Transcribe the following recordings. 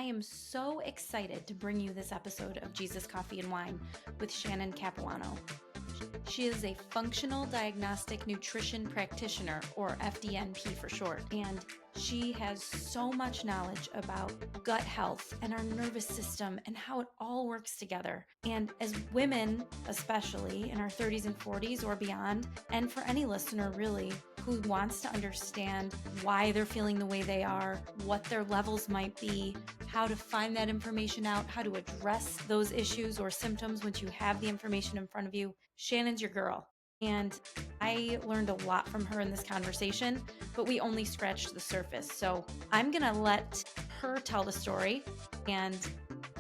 I am so excited to bring you this episode of Jesus Coffee and Wine with Shannon Capuano. She is a functional diagnostic nutrition practitioner, or FDNP for short, and she has so much knowledge about gut health and our nervous system and how it all works together. And as women, especially in our 30s and 40s or beyond, and for any listener really, who wants to understand why they're feeling the way they are, what their levels might be, how to find that information out, how to address those issues or symptoms once you have the information in front of you, Shannon's your girl. And I learned a lot from her in this conversation, but we only scratched the surface. So I'm going to let her tell the story, and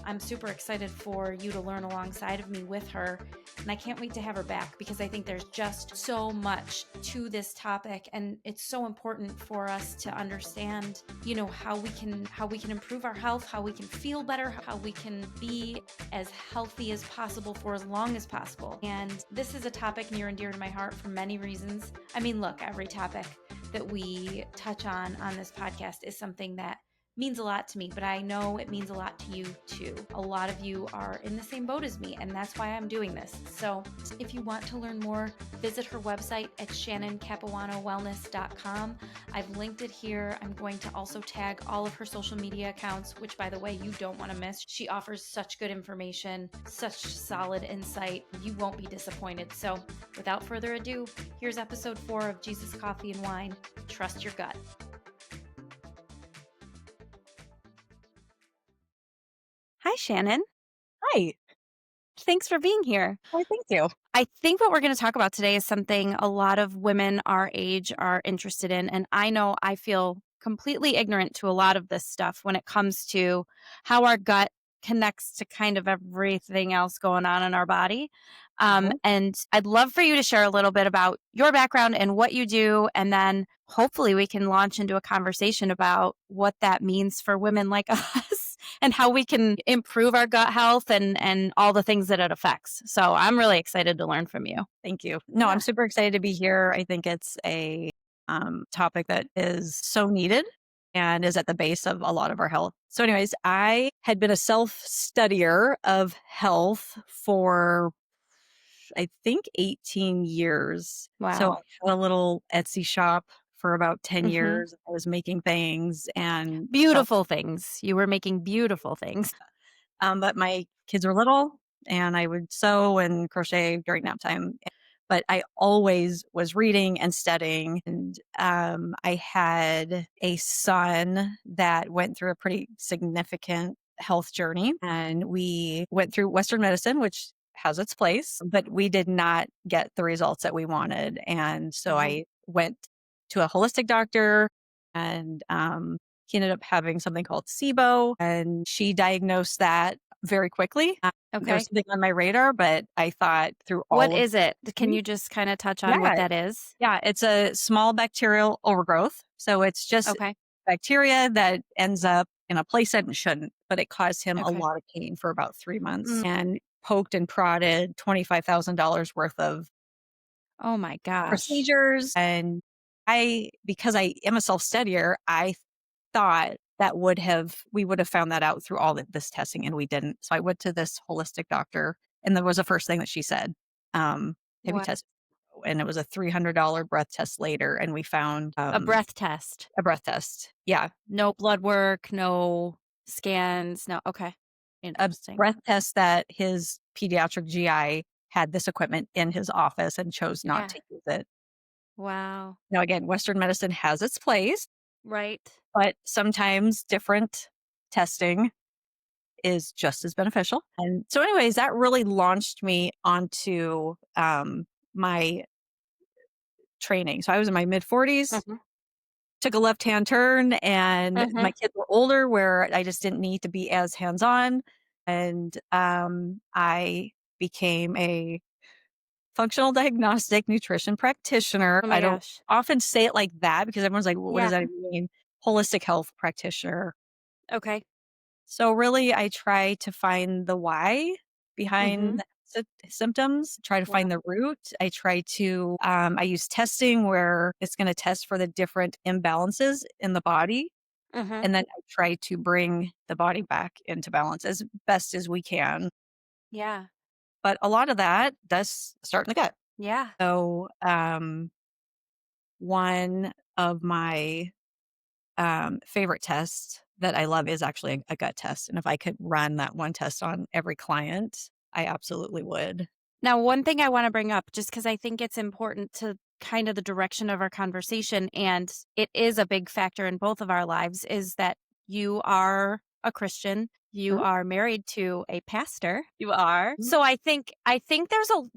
I'm super excited for you to learn alongside of me with her. And I can't wait to have her back because I think there's just so much to this topic, and it's so important for us to understand, how we can improve our health, how we can feel better, how we can be as healthy as possible for as long as possible. And this is a topic near and dear to my heart for many reasons. I mean, look, every topic that we touch on this podcast is something that means a lot to me, but I know it means a lot to you too. A lot of you are in the same boat as me, and that's why I'm doing this. So if you want to learn more, visit her website at shannoncapuanowellness.com. I've linked it here. I'm going to also tag all of her social media accounts, which, by the way, you don't want to miss. She offers such good information, such solid insight. You won't be disappointed. So without further ado, here's episode 4 of Jesus Coffee and Wine. Trust your gut. Hi, Shannon. Hi. Thanks for being here. Why, thank you. I think what we're going to talk about today is something a lot of women our age are interested in. And I know I feel completely ignorant to a lot of this stuff when it comes to how our gut connects to kind of everything else going on in our body. And I'd love for you to share a little bit about your background and what you do. And then hopefully we can launch into a conversation about what that means for women like us and how we can improve our gut health and all the things that it affects. So I'm really excited to learn from you. Thank you. No, Yeah. I'm super excited to be here. I think it's a topic that is so needed and is at the base of a lot of our health. So anyways, I had been a self-studier of health for, I think, 18 years. Wow. So I had a little Etsy shop for about 10 Mhm. years. I was making things and Beautiful things. You were making beautiful things. but my kids were little and I would sew and crochet during nap time. But I always was reading and studying. And I had a son that went through a pretty significant health journey. And we went through Western medicine, which has its place, but we did not get the results that we wanted. And so I went to a holistic doctor, and he ended up having something called SIBO, and she diagnosed that very quickly. There Okay. was something on my radar, but I thought through all What of is it? Can you just kind of touch on what Yeah. that is? Yeah, it's a small bacterial overgrowth. So it's just Okay. bacteria that ends up in a place that it shouldn't, but it caused him a Okay. lot of pain for about 3 months and poked and prodded $25,000 worth of Oh my gosh. procedures. And because I am a self-studier, I thought that we would have found that out through all this testing, and we didn't. So I went to this holistic doctor, and that was the first thing that she said. Have you What? tested? And it was a $300 breath test later, and we found A breath test. a breath test. Yeah, No blood work, no scans, no. Okay. a Interesting. breath test that his pediatric GI had this equipment in his office and chose not to use it. Wow. Now, again, Western medicine has its place, Right. but sometimes different testing is just as beneficial. And so anyways, that really launched me onto my training. So I was in my mid 40s, took a left-hand turn, and my kids were older where I just didn't need to be as hands-on. And I became a functional diagnostic nutrition practitioner. Oh my I don't gosh. often say it like that because everyone's like, well, what does Yeah. that mean? Holistic health practitioner. Okay. So really, I try to find the why behind the symptoms, try to Wow. find the root. I try to, I use testing where it's going to test for the different imbalances in the body. Mhm. And then I try to bring the body back into balance as best as we can. Yeah. But a lot of that does start in the gut. Yeah. So, one of my favorite tests that I love is actually a gut test. And if I could run that one test on every client, I absolutely would. Now, one thing I want to bring up, just because I think it's important to kind of the direction of our conversation, and it is a big factor in both of our lives, is that you are a Christian. You Mhm. are married to a pastor. You are. So I think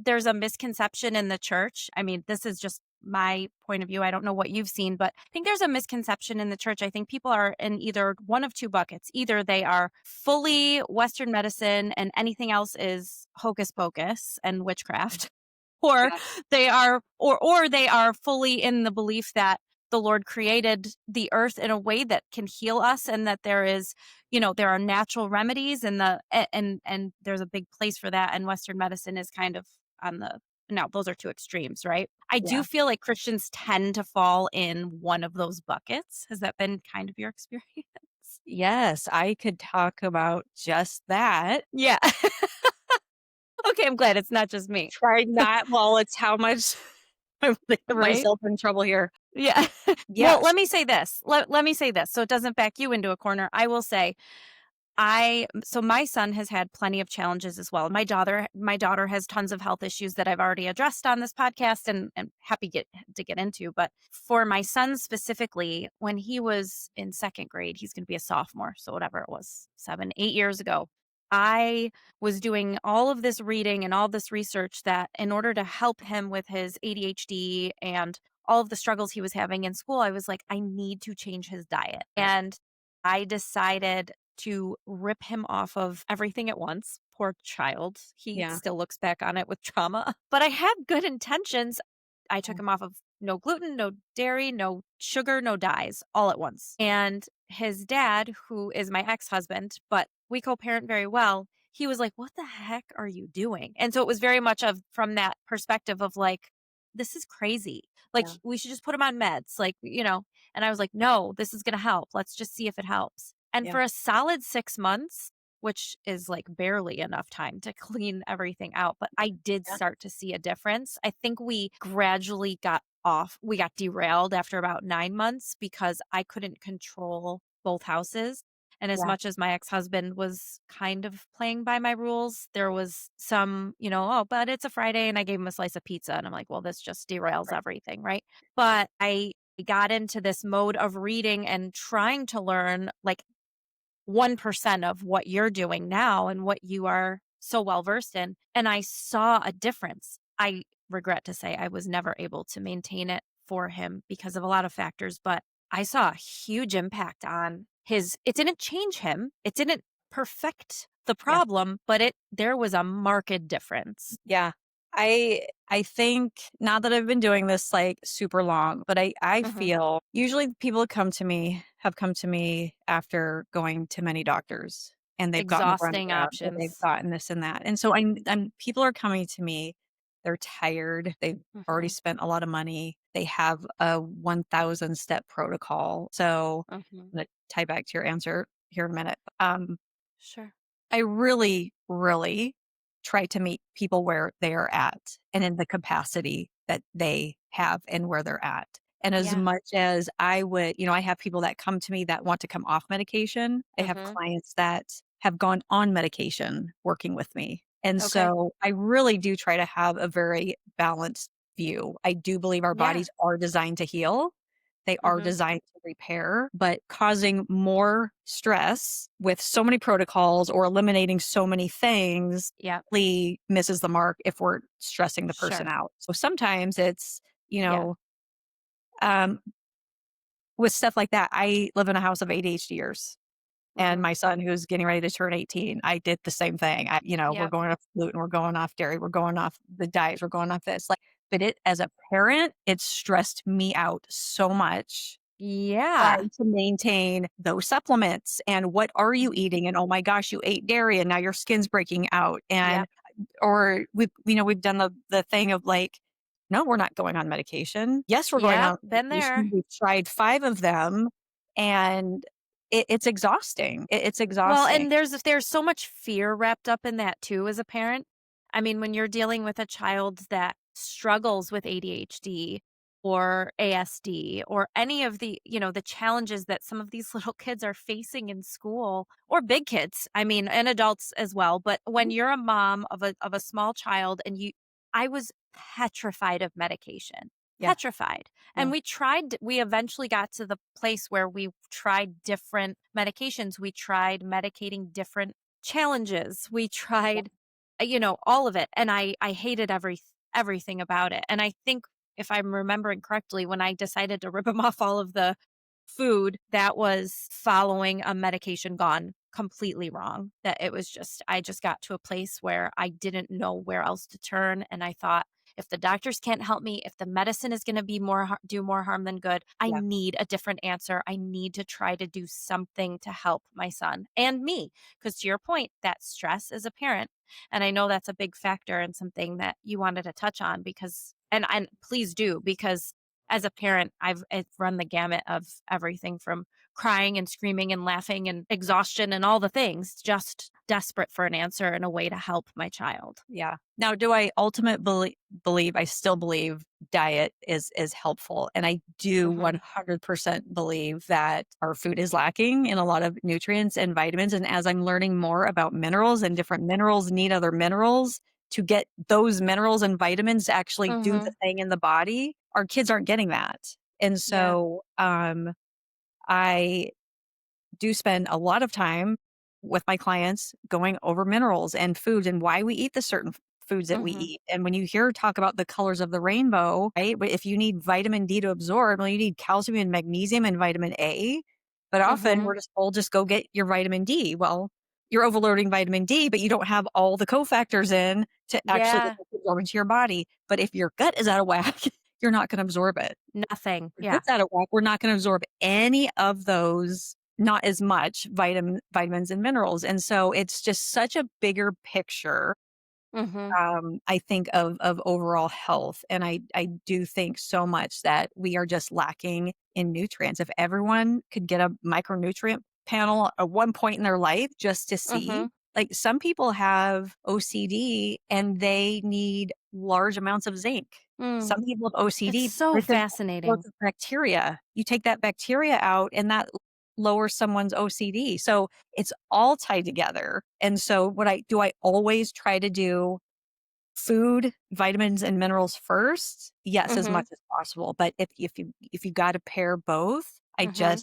there's a misconception in the church. I mean, this is just my point of view. I don't know what you've seen, but I think there's a misconception in the church. I think people are in either one of two buckets. Either they are fully Western medicine and anything else is hocus pocus and witchcraft, or Yeah. or they are fully in the belief that the Lord created the earth in a way that can heal us, and that there is, there are natural remedies, and and there's a big place for that, and Western medicine is kind of on the now those are two extremes, right? I do Yeah. feel like Christians tend to fall in one of those buckets. Has that been kind of your experience? Yes, I could talk about just that. Yeah. Okay, I'm glad it's not just me. Try not well, it's how much I'm getting Right? myself in trouble here. Yeah. Well, Yes. let me say this. Let me say this so it doesn't back you into a corner. I will say so my son has had plenty of challenges as well. My daughter has tons of health issues that I've already addressed on this podcast, and happy to get into. But for my son specifically, when he was in second grade, he's going to be a sophomore. So whatever it was, 7, 8 years ago, I was doing all of this reading and all this research that in order to help him with his ADHD and all of the struggles he was having in school, I was like, I need to change his diet. And I decided to rip him off of everything at once. Poor child. He Yeah. still looks back on it with trauma. But I had good intentions. I took Yeah. him off of no gluten, no dairy, no sugar, no dyes, all at once. And his dad, who is my ex husband, but we co parent very well, he was like, "What the heck are you doing?" And so it was very much of from that perspective of like, this is crazy. Like, Yeah. we should just put him on meds. Like, and I was like, no, this is going to help. Let's just see if it helps. And Yeah. for a solid 6 months, which is like barely enough time to clean everything out, but I did Yeah. start to see a difference. I think we gradually got off. We got derailed after about 9 months because I couldn't control both houses. And as Yeah. much as my ex husband was kind of playing by my rules, there was some, oh, but it's a Friday and I gave him a slice of pizza. And I'm like, well, this just derails Right. everything. Right. But I got into this mode of reading and trying to learn like 1% of what you're doing now and what you are so well versed in. And I saw a difference. I regret to say I was never able to maintain it for him because of a lot of factors, but I saw a huge impact on it didn't change him. It didn't perfect the Yeah. problem, but there was a marked difference. Yeah. I think not that I've been doing this like super long, but I Hmm. feel usually people that come to me have come to me after going to many doctors and they've gotten the Exhausting runaround or they've options. gotten this and that. And so I'm people are coming to me, they're tired, they've already Hmm. spent a lot of money, they have a 1,000 step protocol. So Hmm. I'm gonna tie back to your answer here in a minute. Sure. I really, really try to meet people where they are at and in the capacity that they have and where they're at. And as Yeah. much as I would, I have people that come to me that want to come off medication. I have Hmm. clients that have gone on medication working with me. And Okay. so I really do try to have a very balanced view. I do believe our Yeah. bodies are designed to heal. They are Hmm. designed to repair, but causing more stress with so many protocols or eliminating so many things Yeah. really misses the mark if we're stressing the person Sure. out. So sometimes it's, Yeah. um, with stuff like that, I live in a house of ADHDers and Hmm. my son who's getting ready to turn 18, I did the same thing. We're Yeah. going off gluten, we're going off dairy, we're going off the diet, we're going off this. Like, but it as a parent, it stressed me out so much Yeah. trying to maintain those supplements and what are you Mhm. eating? And oh my gosh, you ate dairy and now your skin's breaking out. And Yep. or we've done the thing of like, no, we're not going on medication. Yes, we're going Yep. on Been there. medication. We've tried 5 of them and it's exhausting. It's Well, exhausting. and there's so much fear wrapped up in that too as a parent. I mean, when you're dealing with a child that struggles with ADHD or ASD or any of the, the challenges that some of these little kids are facing in school or big kids, I mean, and adults as well. But when Mhm. you're a mom of a small child and I was petrified of medication. Yeah, Petrified. And yeah, we eventually got to the place where we tried different medications. We tried medicating different challenges. We yeah, tried, all of it. And I hated everything about it. And I think if I'm remembering correctly, when I decided to rip him off all of the food, that was following a medication gone completely wrong. That it was I just got to a place where I didn't know where else to turn. And I thought, if the doctors can't help me, if the medicine is going to be do more harm than good, I yeah, need a different answer. I need to try to do something to help my son and me. Because to your point, that stress as a parent, and I know that's a big factor and something that you wanted to touch on because, and please do, because as a parent, I've run the gamut of everything from crying and screaming and laughing and exhaustion and all the things, just desperate for an answer and a way to help my child. yeah. Now, do I ultimately believe I still believe diet is helpful, and I do Mhm. 100% believe that our food is lacking in a lot of nutrients and vitamins, and as I'm learning more about minerals and different minerals need other minerals to get those minerals and vitamins to actually do the Mhm. thing in the body, our kids aren't getting that. And Yeah. so, I do spend a lot of time with my clients going over minerals and foods and why we eat the certain foods that we Mhm. eat. And when you hear talk about the colors of the rainbow, right? But if you need vitamin D to absorb, well, you need calcium and magnesium and vitamin A. But often Mhm. we're just told just go get your vitamin D. Well, you're overloading vitamin D, but you don't have all the cofactors in to actually get Yeah. it absorbed into your body. But if your gut is out of whack, you're not going to absorb it. Nothing. Your Yeah. gut's out of whack, we're not gonna absorb any of those, not as much vitamins and minerals, and so it's just such a bigger picture, Mhm. I think of overall health, and I do think so much that we are just lacking in nutrients. If everyone could get a micronutrient panel at one point in their life just to see, Mhm. like, some people have OCD and they need large amounts of zinc. Mm. Some people have It's OCD so because of fascinating. lots of bacteria. You take that bacteria out and that lowers someone's OCD. So it's all tied together. And so I always try to do food, vitamins, and minerals first? Yes, as Mhm. much as possible, but if you gotta pair both, Mhm.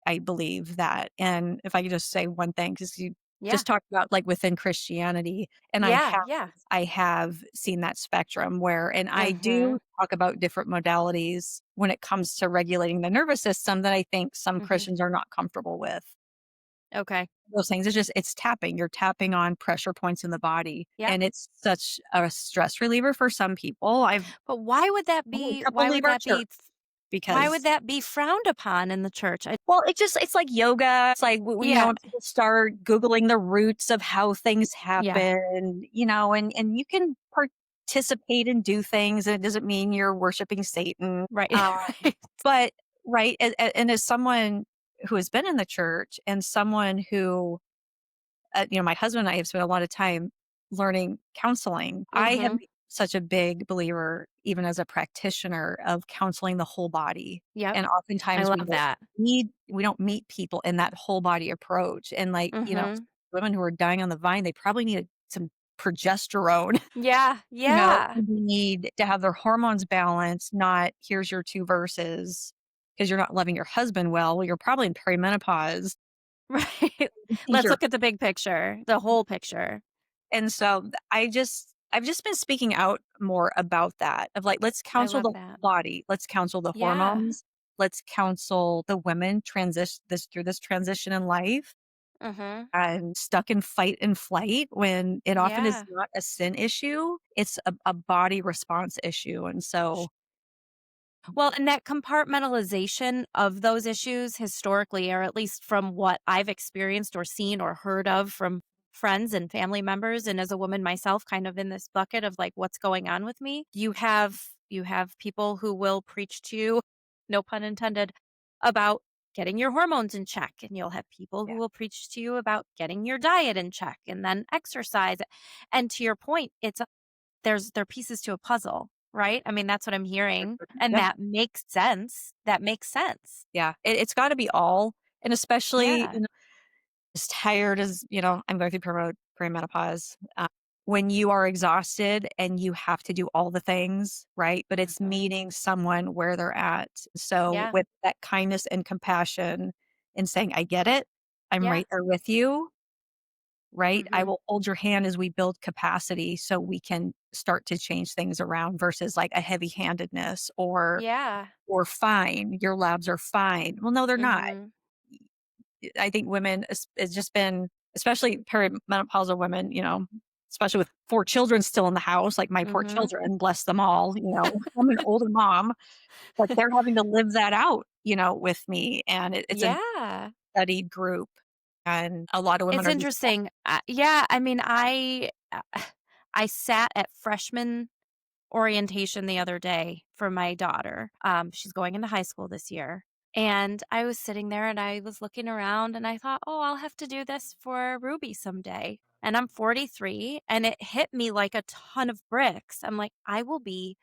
I believe that, and if I could just say one thing, because you Yeah. just talked about, like, within Christianity, and Yeah. Yeah. I have seen that spectrum where and I do Mhm. talk about different modalities when it comes to regulating the nervous system that I think some Mhm. Christians are not comfortable with. Okay. Those things, it's tapping, you're tapping on pressure points in the body, Yeah. and it's such a stress reliever for some people. I've But why would that had a be couple why leave would our that church be why would because that be frowned upon in the church? well, it's like yoga. It's like, Yeah. when people start Googling the roots of how things Yeah. happen, and you can participate and do things, and it doesn't mean you're worshiping Satan. Right. Right. But right, and as someone who has been in the church and someone who my husband and I have spent a lot of time learning counseling. I have Mhm. been such a big believer, even as a practitioner, of counseling the whole body. Yep. And I oftentimes love that. we don't meet people in that whole body approach. And like, Mhm. women who are dying on the vine, they probably need some progesterone. Yeah. Yeah. They need to have their hormones balanced, not here's your two verses because you're not loving your husband well. Well, you're probably in perimenopause. Right. I think Let's you're look at the big picture, the whole picture. And so I've just been speaking out more about that of like, let's I counsel love the that. body, let's counsel the Yeah. hormones, let's counsel the women transition this through this transition in life Mhm. and stuck in fight and flight when it often is Yeah. not a sin issue, it's a body response issue. And so Well, and that compartmentalization of those issues historically, or at least from what I've experienced or seen or heard of from friends and family members, and as a woman myself, kind of in this bucket of like what's going on with me, you have people who will preach to you, no pun intended, about getting your hormones in check. And you'll have people who Yeah. will preach to you about getting your diet in check and then exercise. And to your point, they're pieces to a puzzle, right? I mean, that's what I'm hearing. And Yeah. that makes sense. That makes sense. Yeah. It's got to be all. And especially, Yeah. as tired as, I'm going through perimenopause. When you are exhausted and you have to do all the things, right? But it's Mhm. meeting someone where they're at. So Yeah. with that kindness and compassion and saying, I get it. I'm Yeah. right there with you, right? I Mhm. will hold your hand as we build capacity so we can start to change things around versus like a heavy handedness Yeah. or fine. Your labs are fine. Well, no, they're not. Mhm. I think women, it's just been, especially perimenopausal women, especially with 4 children still in the house, like my poor Mhm. children, bless them all, I'm an older mom, but they're having to live that out, with me. And it's a Yeah. studied group. And a lot of women It's are just, interesting. Yeah, I mean, I sat at freshman orientation the other day for my daughter. She's going into high school this year. And I was sitting there and I was looking around and I thought, "Oh, I'll have to do this for Ruby someday." And I'm 43 and it hit me like a ton of bricks. I'm like, "I will be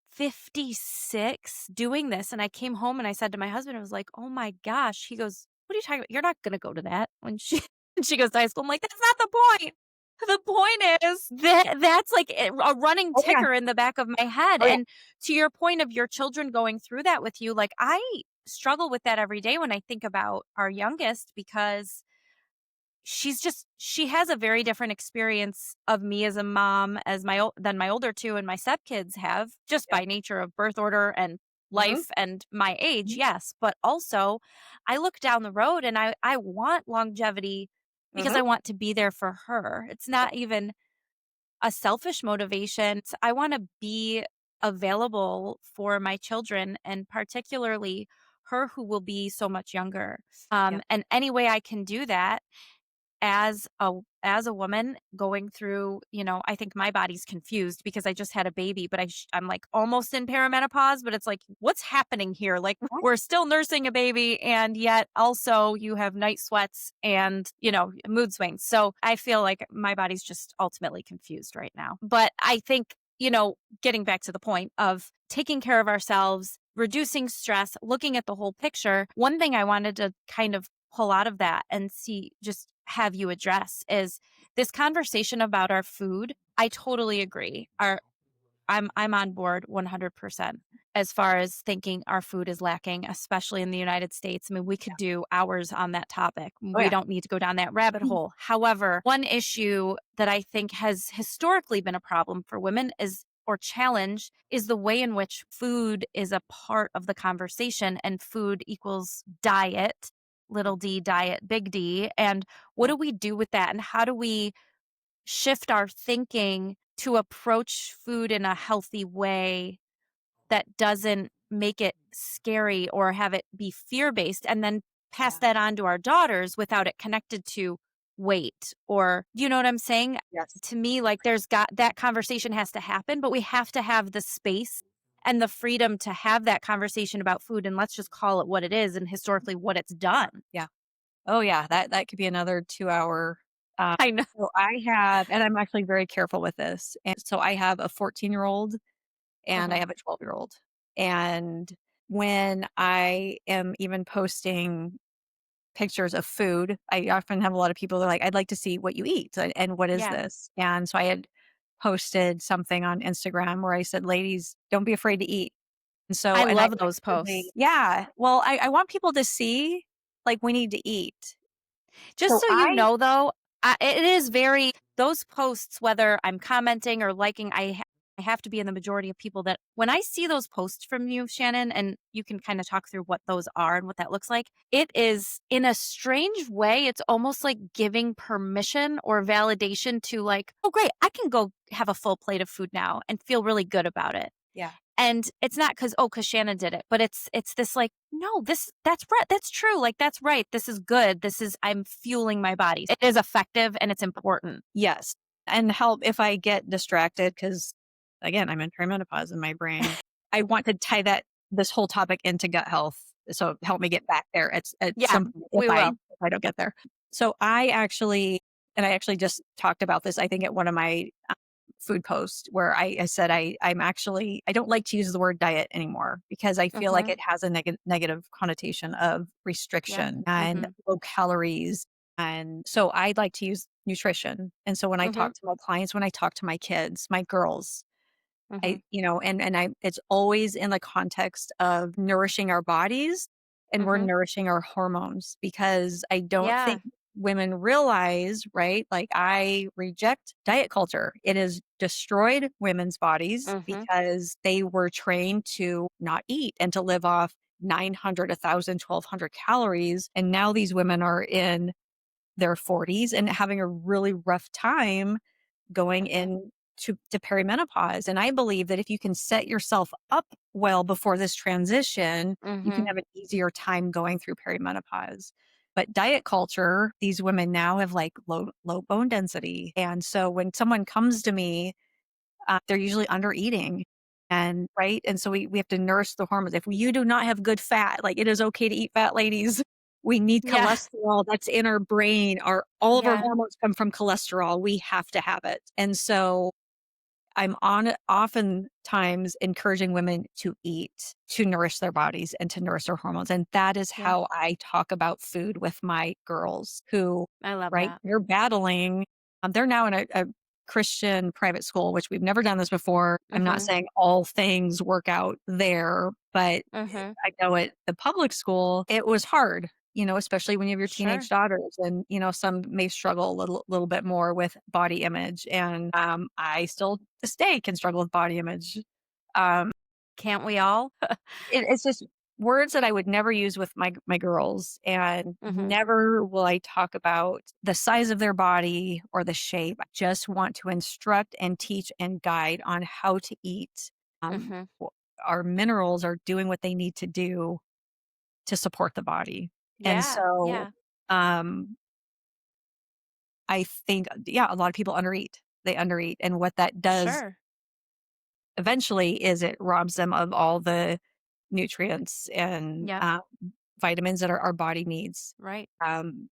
56 doing this." And I came home and I said to my husband, I was like, "Oh my gosh." He goes, "What are you talking about? You're not going to go to that when she when she goes to high school." I'm like, "That's not the point. The point is that that's like a running oh yeah, ticker in the back of my head." oh yeah, And to your point of your children going through that with you, like I struggle with that every day when I think about our youngest because she has a very different experience of me as a mom as than my older 2 and my stepkids have, just yeah, by nature of birth order and hmm, life and my age, yes, but also, I look down the road and I want longevity because hmm, I want to be there for her. It's yeah, not even a selfish motivation. I wanna be available for my children and particularly her who will be so much younger, yeah, and any way I can do that as a woman going through, I think my body's confused because I just had a baby, but I'm like almost in perimenopause, but it's like, what's happening here? Like we're still nursing a baby, and yet also you have night sweats and mood swings. So I feel like my body's just ultimately confused right now. But I think getting back to the point of taking care of ourselves, reducing stress, looking at the whole picture. One thing I wanted to kind of pull out of that and see just have you address is this conversation about our food. I totally agree. I'm on board 100% as far as thinking our food is lacking, especially in the United States. I mean, we could do hours on that topic. oh We yeah, don't need to go down that rabbit mhm, hole. However, one issue that I think has historically been a problem for women is or challenge is the way in which food is a part of the conversation and food equals diet, little d diet, big D. And what yeah, do we do with that? And how do we shift our thinking to approach food in a healthy way that doesn't make it scary or have it be fear based and then pass yeah, that on to our daughters without it connected to weight or you know what I'm saying? yes, To me, like there's got that conversation has to happen, but we have to have the space and the freedom to have that conversation about food and let's just call it what it is and historically what it's done. yeah. Oh yeah, that could be another 2-hour. I know. So I have, and I'm actually very careful with this. And so I have a 14-year-old and I Uh-huh. have a 12-year-old. And when I am even posting pictures of food, I often have a lot of people that are like, I'd like to see what you eat and what is Yeah. this? And so I had posted something on Instagram where I said, ladies, don't be afraid to eat. And so, I and I love those actually, posts. yeah, well, I want people to see like we need to eat. Just So so you I, know, though, it is very those posts, whether I'm commenting or liking, I have to be in the majority of people that when I see those posts from you, Shannon, and you can kind of talk through what those are and what that looks like, it is in a strange way, it's almost like giving permission or validation to like, oh, great, I can go have a full plate of food now and feel really good about it. yeah. And it's not because oh, because Shannon did it, but it's this like, no, that's right. That's true. Like, that's right. This is good. I'm fueling my body. It is effective and it's important. Yes, and help if I get distracted because, again, I'm in perimenopause in my brain. I want to tie this whole topic into gut health So help me get back there at Yeah, some point we will. if I don't get there. So I actually just talked about this, I think, at one of my food posts where I said I don't like to use the word diet anymore because I feel like Mhm. it has a negative connotation of Yeah. restriction and Mhm. low calories. And so I'd like to use nutrition. And so when I Mhm. talk to my clients, when I talk to my kids, my girls, Mhm. I it's always in the context of nourishing our bodies and we're Mhm. nourishing our hormones because I don't Yeah. think women realize, right? Like I reject diet culture. It has destroyed women's bodies Mhm. because they were trained to not eat and to live off 900, 1,000, 1,200 calories. And now these women are in their 40s and having a really rough time going Mhm. to perimenopause. And I believe that if you can set yourself up well before this transition, you can Mhm. have an easier time going through perimenopause. But diet culture, these women now have like low bone density. And so when someone comes to me, they're usually under eating. And right. And so we have to nurse the hormones. If you do not have good fat, like it is okay to eat fat, ladies. We need Yeah. cholesterol that's in our brain. All of our Yeah. hormones come from cholesterol. We have to have it. And so I'm on oftentimes encouraging women to eat, to nourish their bodies and to nourish their hormones. And that is Yeah. how I talk about food with my girls who, I love right, that. they're battling. They're now in a Christian private school, which we've never done this before. I'm not Mhm. saying all things work out there, but Mhm. I know at the public school, it was hard, especially when you have your teenage Sure. daughters and, some may struggle a little bit more with body image. And I still to this day can struggle with body image. Um, Can't we all? it's just words that I would never use with my girls, and Mhm. never will I talk about the size of their body or the shape. I just want to instruct and teach and guide on how to eat. Mhm. Our minerals are doing what they need to do to support the body. And Yeah. so, Yeah. um, I think, yeah, a lot of people undereat. They undereat. And what that does Sure. eventually is it robs them of all the nutrients and Yep. vitamins that our body needs. Right. And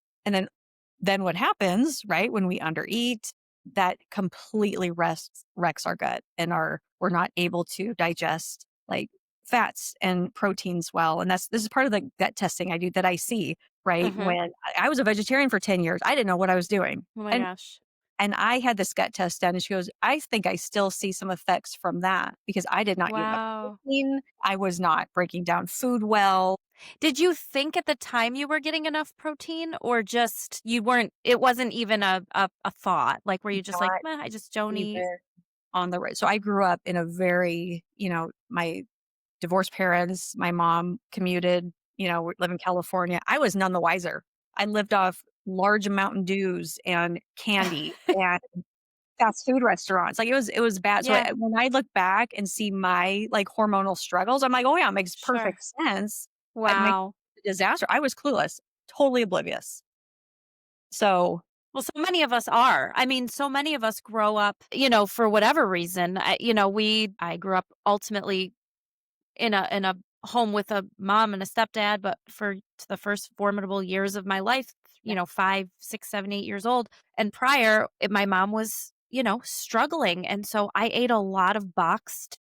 then what happens, right, when we undereat, that completely wrecks our gut and we're not able to digest like fats and proteins well. And this is part of the gut testing I do that I see, right? Mhm. When I was a vegetarian for 10 years, I didn't know what I was doing. Oh my And gosh. and I had this gut test done and she goes, I think I still see some effects from that because I did not eat enough Wow. protein. I was not breaking down food well. Did you think at the time you were getting enough protein or just you weren't it wasn't even a thought? Like, were you just like, Not "Meh, I just don't eat." even on the right. So I grew up in a very, my divorced parents, my mom commuted, live in California. I was none the wiser. I lived off large Mountain Dews and candy and fast food restaurants. Like it was bad. So Yeah. when I look back and see my like hormonal struggles, I'm like, oh yeah, it makes Sure. perfect sense. It makes Wow. a disaster. I was clueless, totally oblivious. So Well, so many of us are. I mean, so many of us grow up, for whatever reason. I grew up ultimately in a home with a mom and a stepdad, but for the first formidable years of my life, yeah. 5, 6, 7, 8 years old. And prior, my mom was, struggling. And so I ate a lot of boxed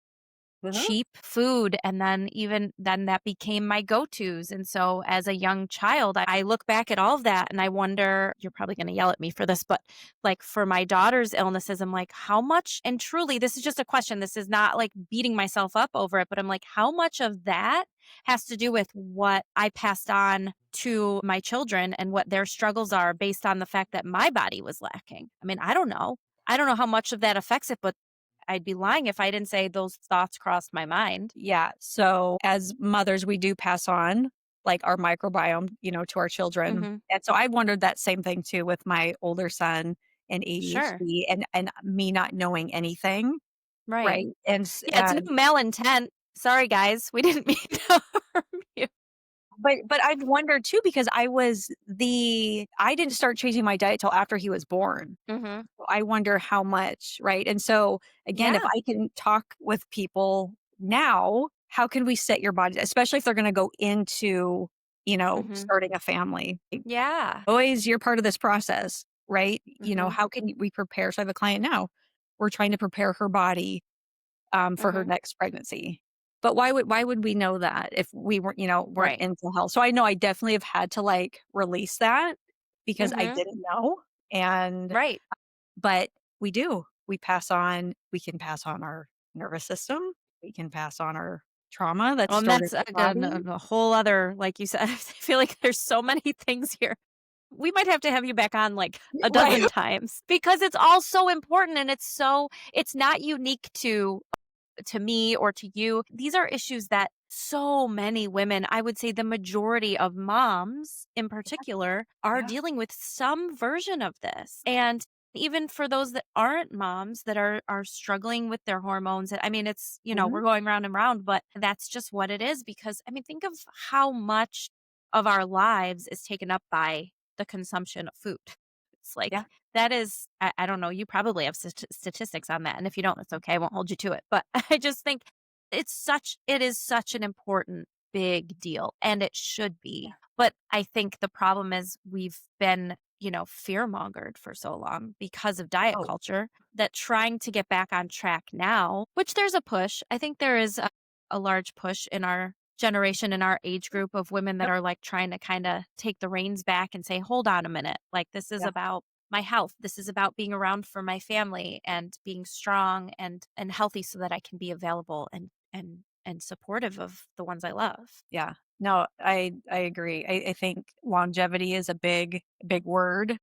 Mhm. cheap food, and then even then that became my go-tos. And so as a young child, I look back at all of that and I wonder, you're probably going to yell at me for this, but like for my daughter's illnesses, I'm like, how much, and truly this is just a question, this is not like beating myself up over it, but I'm like, how much of that has to do with what I passed on to my children and what their struggles are based on the fact that my body was lacking? I mean, I don't know how much of that affects it, but I'd be lying if I didn't say those thoughts crossed my mind. Yeah. So as mothers, we do pass on like our microbiome, to our children. Mhm. And so I wondered that same thing too with my older son and Sure. ADHD and me not knowing anything. Right. Right. And Yeah, it's no malintent. Sorry, guys. We didn't mean to harm you. but I've wondered too because I didn't start changing my diet till after he was born. Mhm. So I wonder how much, right? And so again, if Yeah. I can talk with people now, how can we set your body, especially if they're gonna go into, Mhm. starting a family. Yeah. Always you're part of this process, right? Mhm. How can we prepare? So I have a client now. We're trying to prepare her body for her Mhm. next pregnancy. But why would we know that if we weren't Right. into health? So I know I definitely have had to like release that because I Mhm. didn't know. And Right. but we do. We can pass on our nervous system. We can pass on our trauma that's Well, and stored in that's our body. a whole other, like you said, I feel like there's so many things here. We might have to have you back on like a Right. dozen times because it's all so important and it's not unique to me or to you. These are issues that so many women, I would say the majority of moms in particular, are Yeah. dealing with some version of this. And even for those that aren't moms that are struggling with their hormones, I mean, it's, Mhm. we're going round and round, but that's just what it is because I mean, think of how much of our lives is taken up by the consumption of food. It's like Yeah. that is I don't know, you probably have statistics on that, and if you don't, that's okay, I won't hold you to it, but I just think it is such an important big deal, and it should Yeah. be, but I think the problem is we've been, fear-mongered for so long because of diet Oh, culture that trying to get back on track now, which there's a push, I think there is a large push in our generation, in our age group of women that yep. are, like, trying to kinda take the reins back and say, "Hold on a minute, like, this is Yeah. about my health. This is about being around for my family and being strong and healthy so that I can be available and supportive of the ones I love." Yeah. No, I agree. I think longevity is a big word.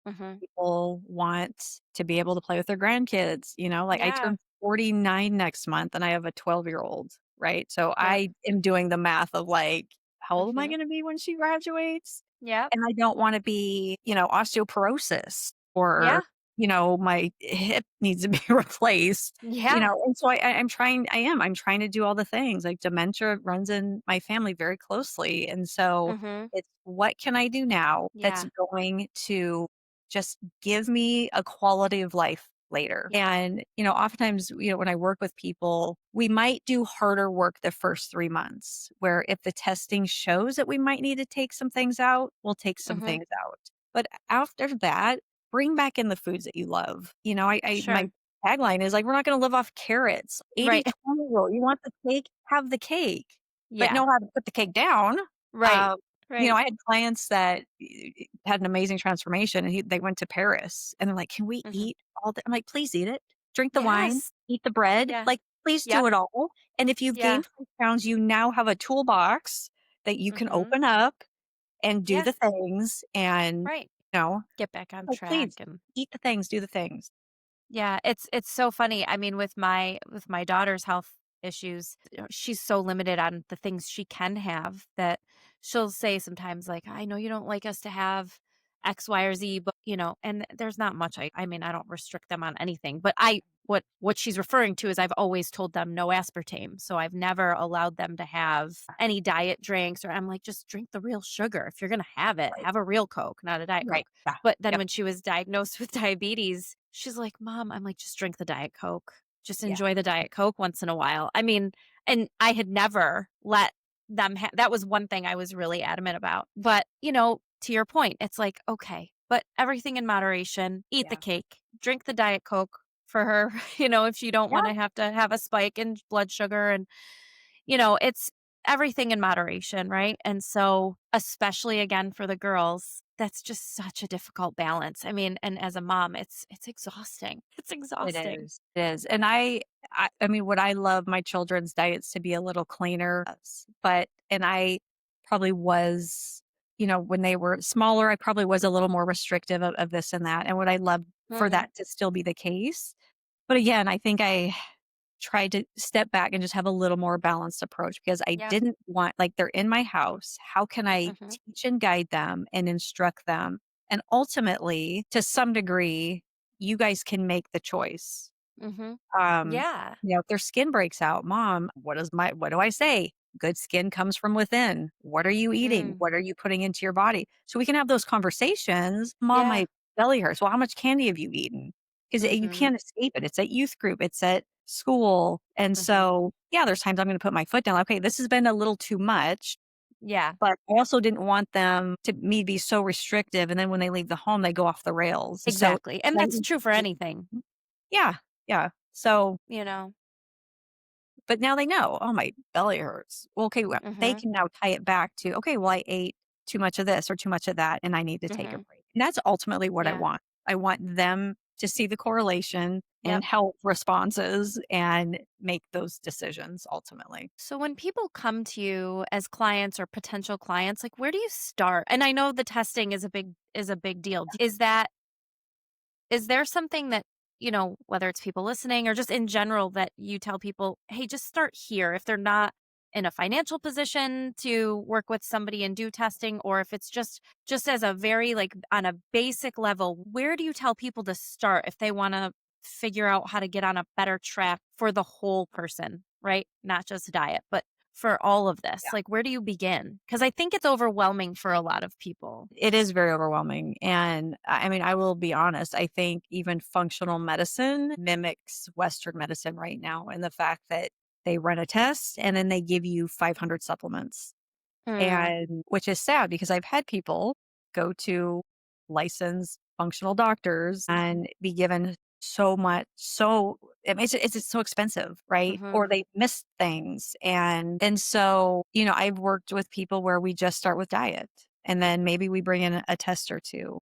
Mhm. People want to be able to play with their grandkids, like I Yeah. turn 49 next month and I have a 12-year-old, right? So Yep. I am doing the math of like, how old am I Mhm. going to be when she graduates? Yep. And I don't want to be, osteoporosis Yeah. or, my hip needs to be replaced, Yeah. and so I'm trying to do all the things. Like dementia runs in my family very closely. And so Mhm. it's what can I do now that's Yeah. going to just give me a quality of life later. And, oftentimes, when I work with people, we might do harder work the first 3 months, where if the testing shows that we might need to take some things out, we'll take some Mhm. things out. But after that, bring back in the foods that you love. My Sure. tagline is like, we're not going to live off carrots. Right. 80/20 rule. You want the cake, have the cake, but Yeah. know how to put the cake down. Right. Um, Right. I had clients that had an amazing transformation and they went to Paris and they're like, can we Mhm. eat all the, I'm like, please eat it. Drink the wine, Yes. eat the bread, Yeah. like, please do Yep. it all. And if you've Yeah. gained 5 pounds, you now have a toolbox that you can Mhm. open up and do Yeah. the things and, Right. you know, Get back on like, track please and eat the things, do the things. yeah, it's so funny. I mean, with my daughter's health issues, she's so limited on the things she can have that she'll say sometimes like, "I know you don't like us to have X, Y, or Z, but and there's not much I mean, I don't restrict them on anything, but what she's referring to is I've always told them no aspartame. So I've never allowed them to have any diet drinks or I'm like, just drink the real sugar. If you're going to have it, Right. have a real Coke, not a Diet Right. Coke. Yeah. But then Yep. when she was diagnosed with diabetes, she's like, "Mom," I'm like, "Just drink the Diet Coke. Just Yeah. enjoy the Diet Coke once in a while." I mean, and I had never let them that was one thing I was really adamant about. But, to your point, it's like, okay, but everything in moderation. Eat the Yeah. cake. Drink the Diet Coke for her, if you don't Yeah. want to have a spike in blood sugar and it's everything in moderation, right? And so, especially again for the girls, that's just such a difficult balance. I mean, and as a mom, it's exhausting. It's It exhausting. is. It is. And I mean, would I love my children's diets to be a little cleaner? Yes. And I probably was, when they were smaller, I probably was a little more restrictive of this and that. And would I love for Mhm. that to still be the case? But again, I think I tried to step back and just have a little more balanced approach because I Yeah. didn't want, like, they're in my house. How can I Mhm. teach and guide them and instruct them? And ultimately, to some degree, you guys can make the choice. Mhm. Um, Yeah. if their skin breaks out, mom, what do I say? Good skin comes from within. What are you eating? Mm. What are you putting into your body? So we can have those conversations. Mom, Yeah. my belly hurts. Well, how much candy have you eaten? 'cause you Mhm. can't escape it. It's at youth group, it's at school, and Mhm. so, yeah, there's times I'm gonna put my foot down, "Okay, this has been a little too much," Yeah, but I also didn't want them to me be so restrictive, and then when they leave the home, they go off the rails, so exactly. And that's trying true for to anything, yeah, yeah. So you know? but now they know, "Oh, my belly hurts." Well, okay, well, they Mhm. can now tie it back to, "Okay, well, I ate too much of this or too much of that, and I need to take a Mhm. break." And that's ultimately what I Yeah. want. I want them to see the correlation in Yep. health responses and make those decisions ultimately. So when people come to you as clients or potential clients, like where do you start? And I know the testing is a big deal. Is there something that, whether it's people listening or just in general that you tell people, "Hey, just start here." If they're not in a financial position to work with somebody and do testing, or if it's just as a very like on a basic level, where do you tell people to start if they want to figure out how to get on a better track for the whole person, right? Not just diet, but for all of this. Like where do you begin? Cuz I think it's overwhelming for a lot of people. It is very overwhelming, and I mean, I will be honest, I think even functional medicine mimics Western medicine right now in the fact that they run a test and then they give you 500 supplements, Mm, and which is sad because I've had people go to licensed functional doctors and be given so much it makes it's just so expensive, right? mhm. Or they miss things, and so, I've worked with people where we just start with diet, and then maybe we bring in a test or 2.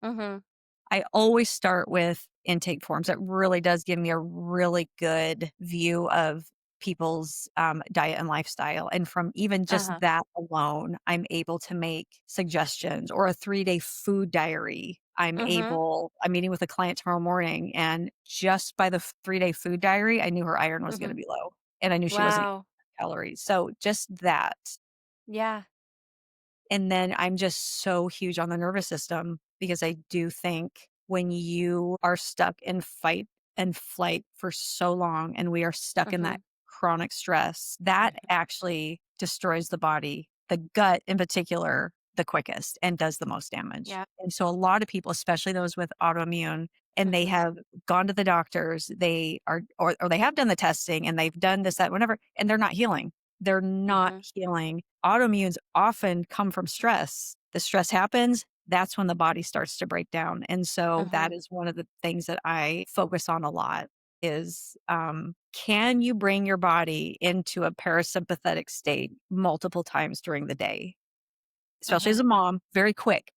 Mhm. I always start with intake forms. It really does give me a really good view of people's diet and lifestyle. And from even just Uh-huh. that alone, I'm able to make suggestions or a 3-day food diary. Mhm. I'm meeting with a client tomorrow morning, and just by the 3-day food diary, I knew her iron was going to Mhm. be low and I knew she wasn't eating Wow. calories. So just that. Yeah. And then I'm just so huge on the nervous system because I do think when you are stuck in fight and flight for so long and we are stuck in that Mhm. chronic stress, that Mhm. actually destroys the body, the gut in particular, the quickest and does the most damage. Yeah. And so a lot of people, especially those with autoimmune, and they Mhm. have gone to the doctors, they are, or they have done the testing and they've done this, that, whatever, and they're not healing. They're not Mhm. healing. Autoimmunes often come from stress. The stress happens, that's when the body starts to break down. And so that Mhm. is one of the things that I focus on a lot is can you bring your body into a parasympathetic state multiple times during the day? Especially as Mhm. a mom, very quick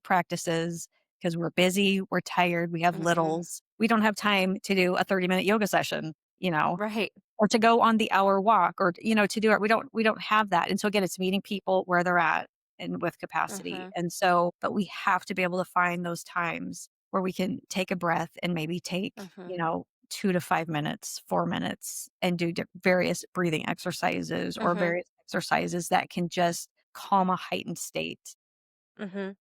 practices because we're busy, we're tired, we have Mhm. littles. We don't have time to do a 30-minute yoga session, Right. or to go on the hour walk or, to do it. We don't have that. And so again, it's meeting people where they're at and with capacity. Mhm. And so, but we have to be able to find those times where we can take a breath and maybe take, Mhm. 2 to 5 minutes, 4 minutes and do various breathing exercises or Mhm. various exercises that can just calm a heightened state Mhm.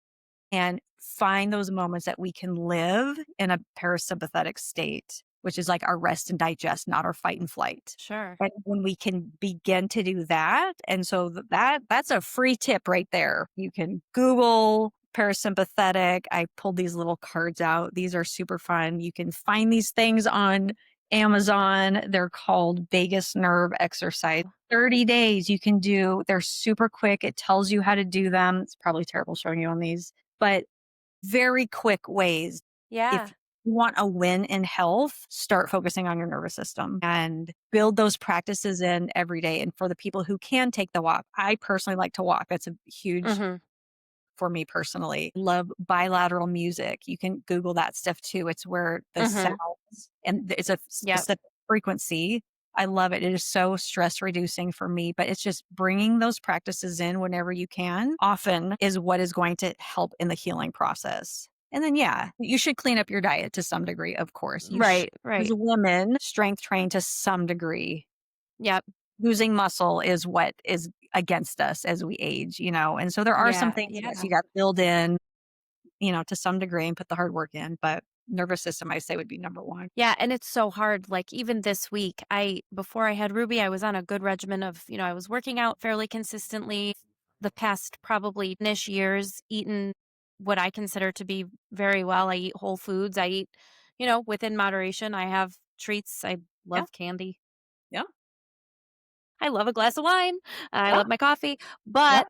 and find those moments that we can live in a parasympathetic state, which is like our rest and digest, not our fight and flight. Sure. And when we can begin to do that, and so that's a free tip right there. You can Google parasympathetic. I pulled these little cards out. These are super fun. You can find these things on Amazon. They're called vagus nerve exercise. 30 days you can do. They're super quick. It tells you how to do them. It's probably terrible showing you on these, but very quick ways. If Yeah. you want a win in health, start focusing on your nervous system and build those practices in every day. And for the people who can take the walk, I personally like to walk. That's a huge Mhm. for me personally. Love bilateral music. You can Google that stuff too. It's where the Mhm. sounds and it's a Yep. specific frequency. I love it. It is so stress reducing for me, but it's just bringing those practices in whenever you can often is what is going to help in the healing process. And then, yeah, you should clean up your diet to some degree, of course. You should, Right. as Right. women, strength train to some degree. Yep. Losing muscle is what is against us as we age, and so there are some Yeah. things, yes, Yeah. you got to build in, to some degree and put the hard work in, but nervous system, I say, would be number 1. Yeah, and it's so hard. Like even this week, before I had Ruby, I was on a good regimen of, I was working out fairly consistently the past probably ish years, eaten what I consider to be very well. I eat whole foods. I eat, within moderation. I have treats. I Yeah. love candy. Yeah. I love a glass of wine. I Yeah. love my coffee. Yeah. But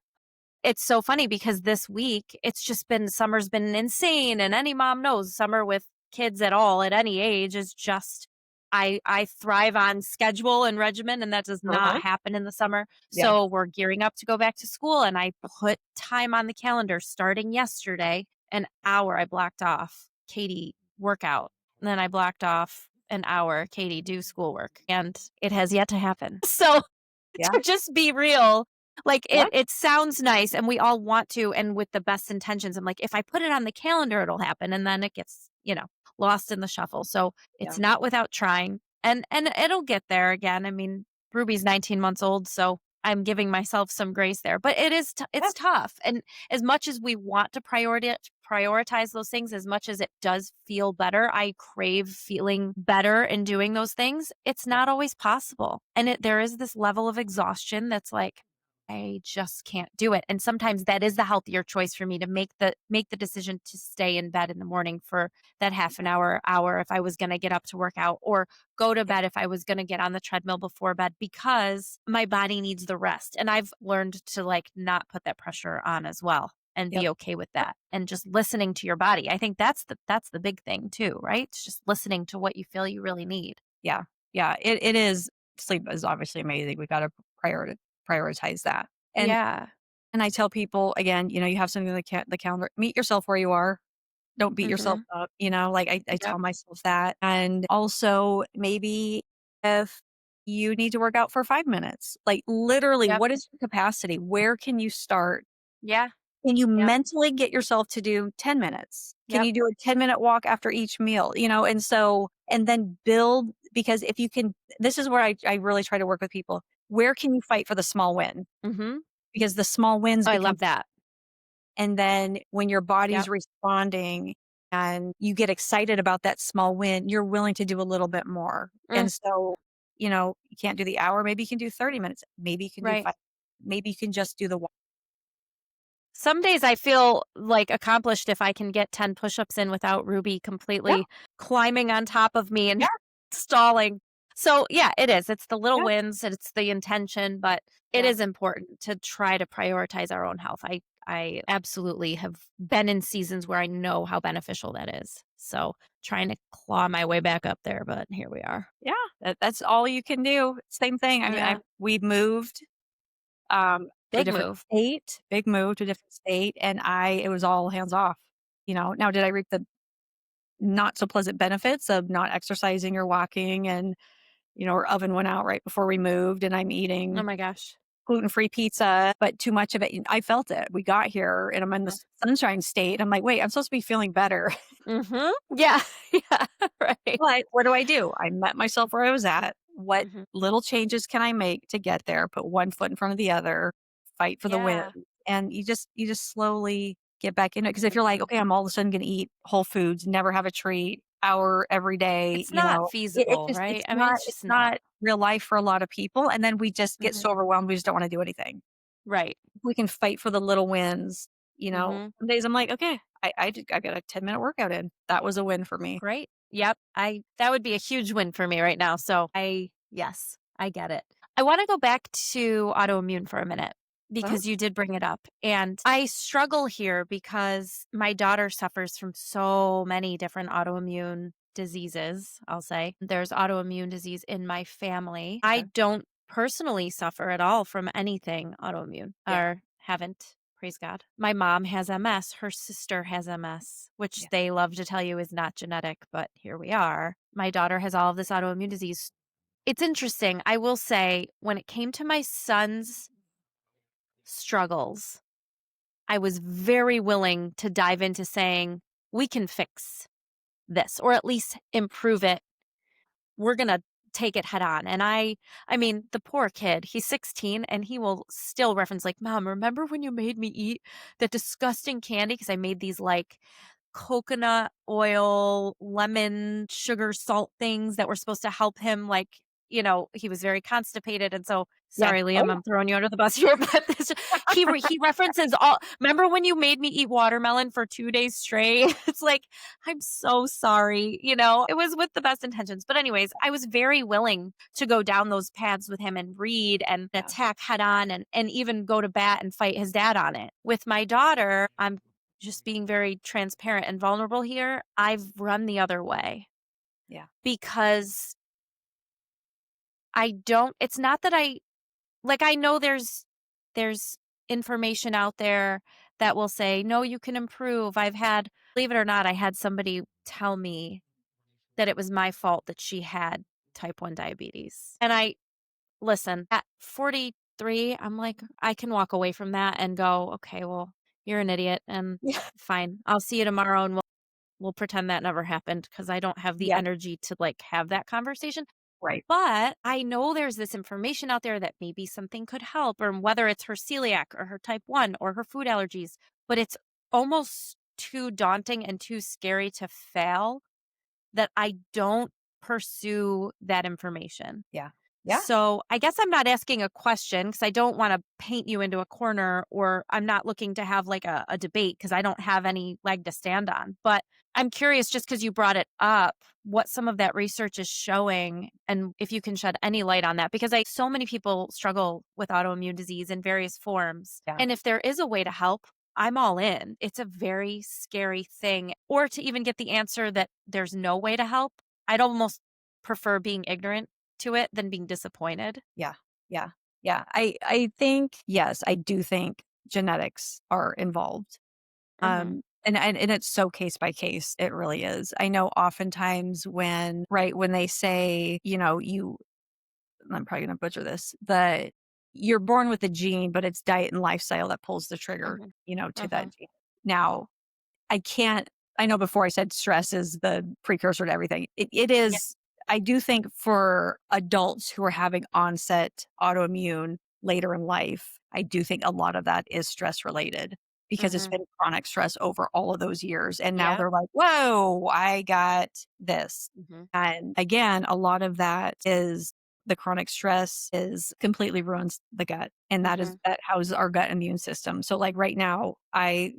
it's so funny because this week it's just been summer's been insane, and any mom knows summer with kids at all at any age is just I thrive on schedule and regimen, and that does not Uh-huh. happen in the summer. Yeah. So we're gearing up to go back to school, and I put time on the calendar starting yesterday, an hour I blocked off Katie workout. And then I blocked off an hour Katie do schoolwork, and it has yet to happen. So Yeah. to just be real, like, Yeah. it sounds nice, and we all want to, and with the best intentions, I'm like, "If I put it on the calendar, it'll happen," and then it gets, lost in the shuffle, so Yeah. it's not without trying, and it'll get there again. I mean, Ruby's 19 months old, so I'm giving myself some grace there, but Yeah. it's tough, and as much as we want to prioritize those things, as much as it does feel better, I crave feeling better and doing those things, it's Yeah. not always possible, and there is this level of exhaustion that's like, I just can't do it, and sometimes that is the healthier choice for me to make the decision to stay in bed in the morning for that half an hour if I was gonna get up to work out, or go to Yeah. bed if I was gonna get on the treadmill before bed because my body needs the rest, and I've learned to, like, not put that pressure on as well and Yep. be okay with Yep. that, and just listening to your body. I think that's the big thing too, right? It's just listening to what you feel you really need. Yeah. Yeah. It is sleep is obviously amazing. We gotta prioritize that. And Yeah. and I tell people again, you have something on the calendar, meet yourself where you are. Don't beat yourself Mhm. up, like I Yep. tell myself that. And also maybe if you need to work out for 5 minutes, like literally, Yep. what is your capacity? Where can you start? Yeah. Can you Yep. mentally get yourself to do 10 minutes? Can Yep. you do a 10-minute walk after each meal? And then build, because if you can, this is where I really try to work with people. Where can you fight for the small win? Mhm. Because the small wins Oh, I become, love that. and then when your body's Yep. responding and you get excited about that small win, you're willing to do a little bit more. Mm, And so, you can't do the hour, maybe you can do 30 minutes, maybe you can do right. 5, maybe you can just do the walk. Some days I feel, like, accomplished if I can get 10 push-ups in without Ruby Yeah, completely climbing on top of me and yeah, stalling. So, yeah, it is. It's the little yeah, wins, it's the intention, but it yeah, is important to try to prioritize our own health. I absolutely have been in seasons where I know how beneficial that is. So, trying to claw my way back up there, but here we are. yeah. That's all you can do. Same thing. I mean, Yeah. we moved to a Big different move. state, big move to a different state, and it was all hands off. Now did I reap the not so pleasant benefits of not exercising or walking, and our oven went out right before we moved, and I'm Oh eating my gosh. gluten-free pizza, but too much of it, I felt it. We got here and I'm in the sunshine state. I'm like, "Wait, I'm supposed to be feeling better." Mhm. Yeah. Yeah. Right. But what do? I met myself where I was at. What Mhm. little changes can I make to get there? Put one foot in front of the other, fight for the win, Yeah. and you just slowly get back in it. Because if you're like, Mhm. "Okay, I'm all of a sudden gonna eat whole foods, never have a treat, hour every day," It's not it feasible, just right? it's I mean, not it's it's just not. not real life for a lot of people, and then we just get so Mhm. overwhelmed, we just don't wanna do anything. Right. We can fight for the little wins, Mhm. some days I'm like, "Okay, I got a 10-minute workout in. That was a win for me." Great. Yep. I That would be a huge win for me right now. So yes, I get it. I want to go back to autoimmune for a minute Uh-huh. because you did bring it up. And I struggle here because my daughter suffers from so many different autoimmune diseases, I'll say. There's autoimmune disease in my family. I Okay. don't personally suffer at all from anything autoimmune, Yeah, or haven't. Praise God. My mom has MS. Her sister has MS, which yeah. they love to tell you is not genetic, but here we are. My daughter has all of this autoimmune disease. It's interesting. I will say, when it came to my son's struggles, I was very willing to dive into saying, we can fix this or at least improve it. We're going to take it head on. And I mean, the poor kid, he's 16 and he will still reference, like, "Mom, remember when you made me eat that disgusting candy?" Because I made these, like, coconut oil, lemon, sugar, salt things that were supposed to help him, like, he was very constipated. And so, Yeah. sorry, Oh, Liam, I'm throwing you under the bus here, but he references all. Remember when you made me eat watermelon for 2 days straight? It's like, I'm so sorry. It was with the best intentions. But, anyways, I was very willing to go down those paths with him and read and yeah. attack head on and even go to bat and fight his dad on it. With my daughter, I'm just being very transparent and vulnerable here. I've run the other way Yeah. because it's not that I know there's information out there that will say, no, you can improve. Believe it or not, I had somebody tell me that it was my fault that she had type 1 diabetes. And listen, at 43, I'm like, I can walk away from that and go, okay, well, you're an idiot and Yeah. fine. I'll see you tomorrow and we'll pretend that never happened because I don't have the Yeah. energy to have that conversation. Right. But I know there's this information out there that maybe something could help, or whether it's her celiac or her type 1 or her food allergies, but it's almost too daunting and too scary to fail that I don't pursue that information. Yeah. Yeah. So I guess I'm not asking a question because I don't want to paint you into a corner, or I'm not looking to have a debate because I don't have any leg to stand on. But I'm curious, just because you brought it up, what some of that research is showing and if you can shed any light on that, because so many people struggle with autoimmune disease in various forms. Yeah. And if there is a way to help, I'm all in. It's a very scary thing. Or to even get the answer that there's no way to help, I'd almost prefer being ignorant to it than being disappointed. Yeah. Yeah. Yeah. I think, yes, I do think genetics are involved. Mhm. And it's so case by case. It really is. I know oftentimes when they say, I'm probably going to butcher this, that you're born with a gene, but it's diet and lifestyle that pulls the trigger, Mhm. to that Mhm. gene. Now, I can't, I know before I said stress is the precursor to everything. It Yeah. is, I do think for adults who are having onset autoimmune later in life, I do think a lot of that is stress related because it's Mhm. been chronic stress over all of those years. And now Yeah. they're like, whoa, I got this. Mhm. And again, a lot of that is the chronic stress is completely ruins the gut. And Mhm. that houses our gut immune system. So like right now, I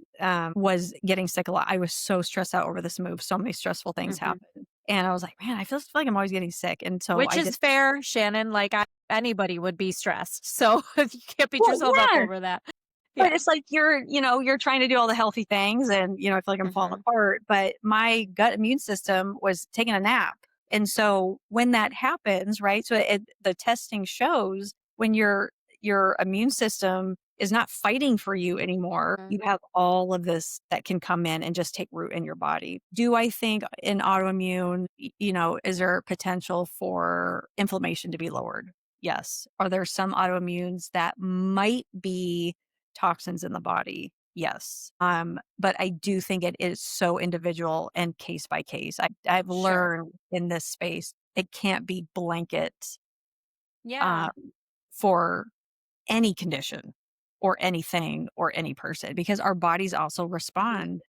was getting sick a lot. I was so stressed out over this move. So many stressful things Mhm. happened. And I was like, man, I feel like I'm always getting sick. And so Which I is just, fair, Shannon. Anybody would be stressed. So you can't beat well, yourself up yeah, over that. but Yeah. it's like you're trying to do all the healthy things and, I feel like I'm falling Mhm. apart, but my gut immune system was taking a nap. And so when that happens, right? So the testing shows when your immune system is not fighting for you anymore, Mhm. you have all of this that can come in and just take root in your body. Do I think in autoimmune, is there potential for inflammation to be lowered? Yes. Are there some autoimmunes that might be toxins in the body? Yes. But I do think it is so individual and case by case. I've Sure. learned in this space, it can't be blanket um, Yeah. for any condition or anything or any person because our bodies also Mhm. respond,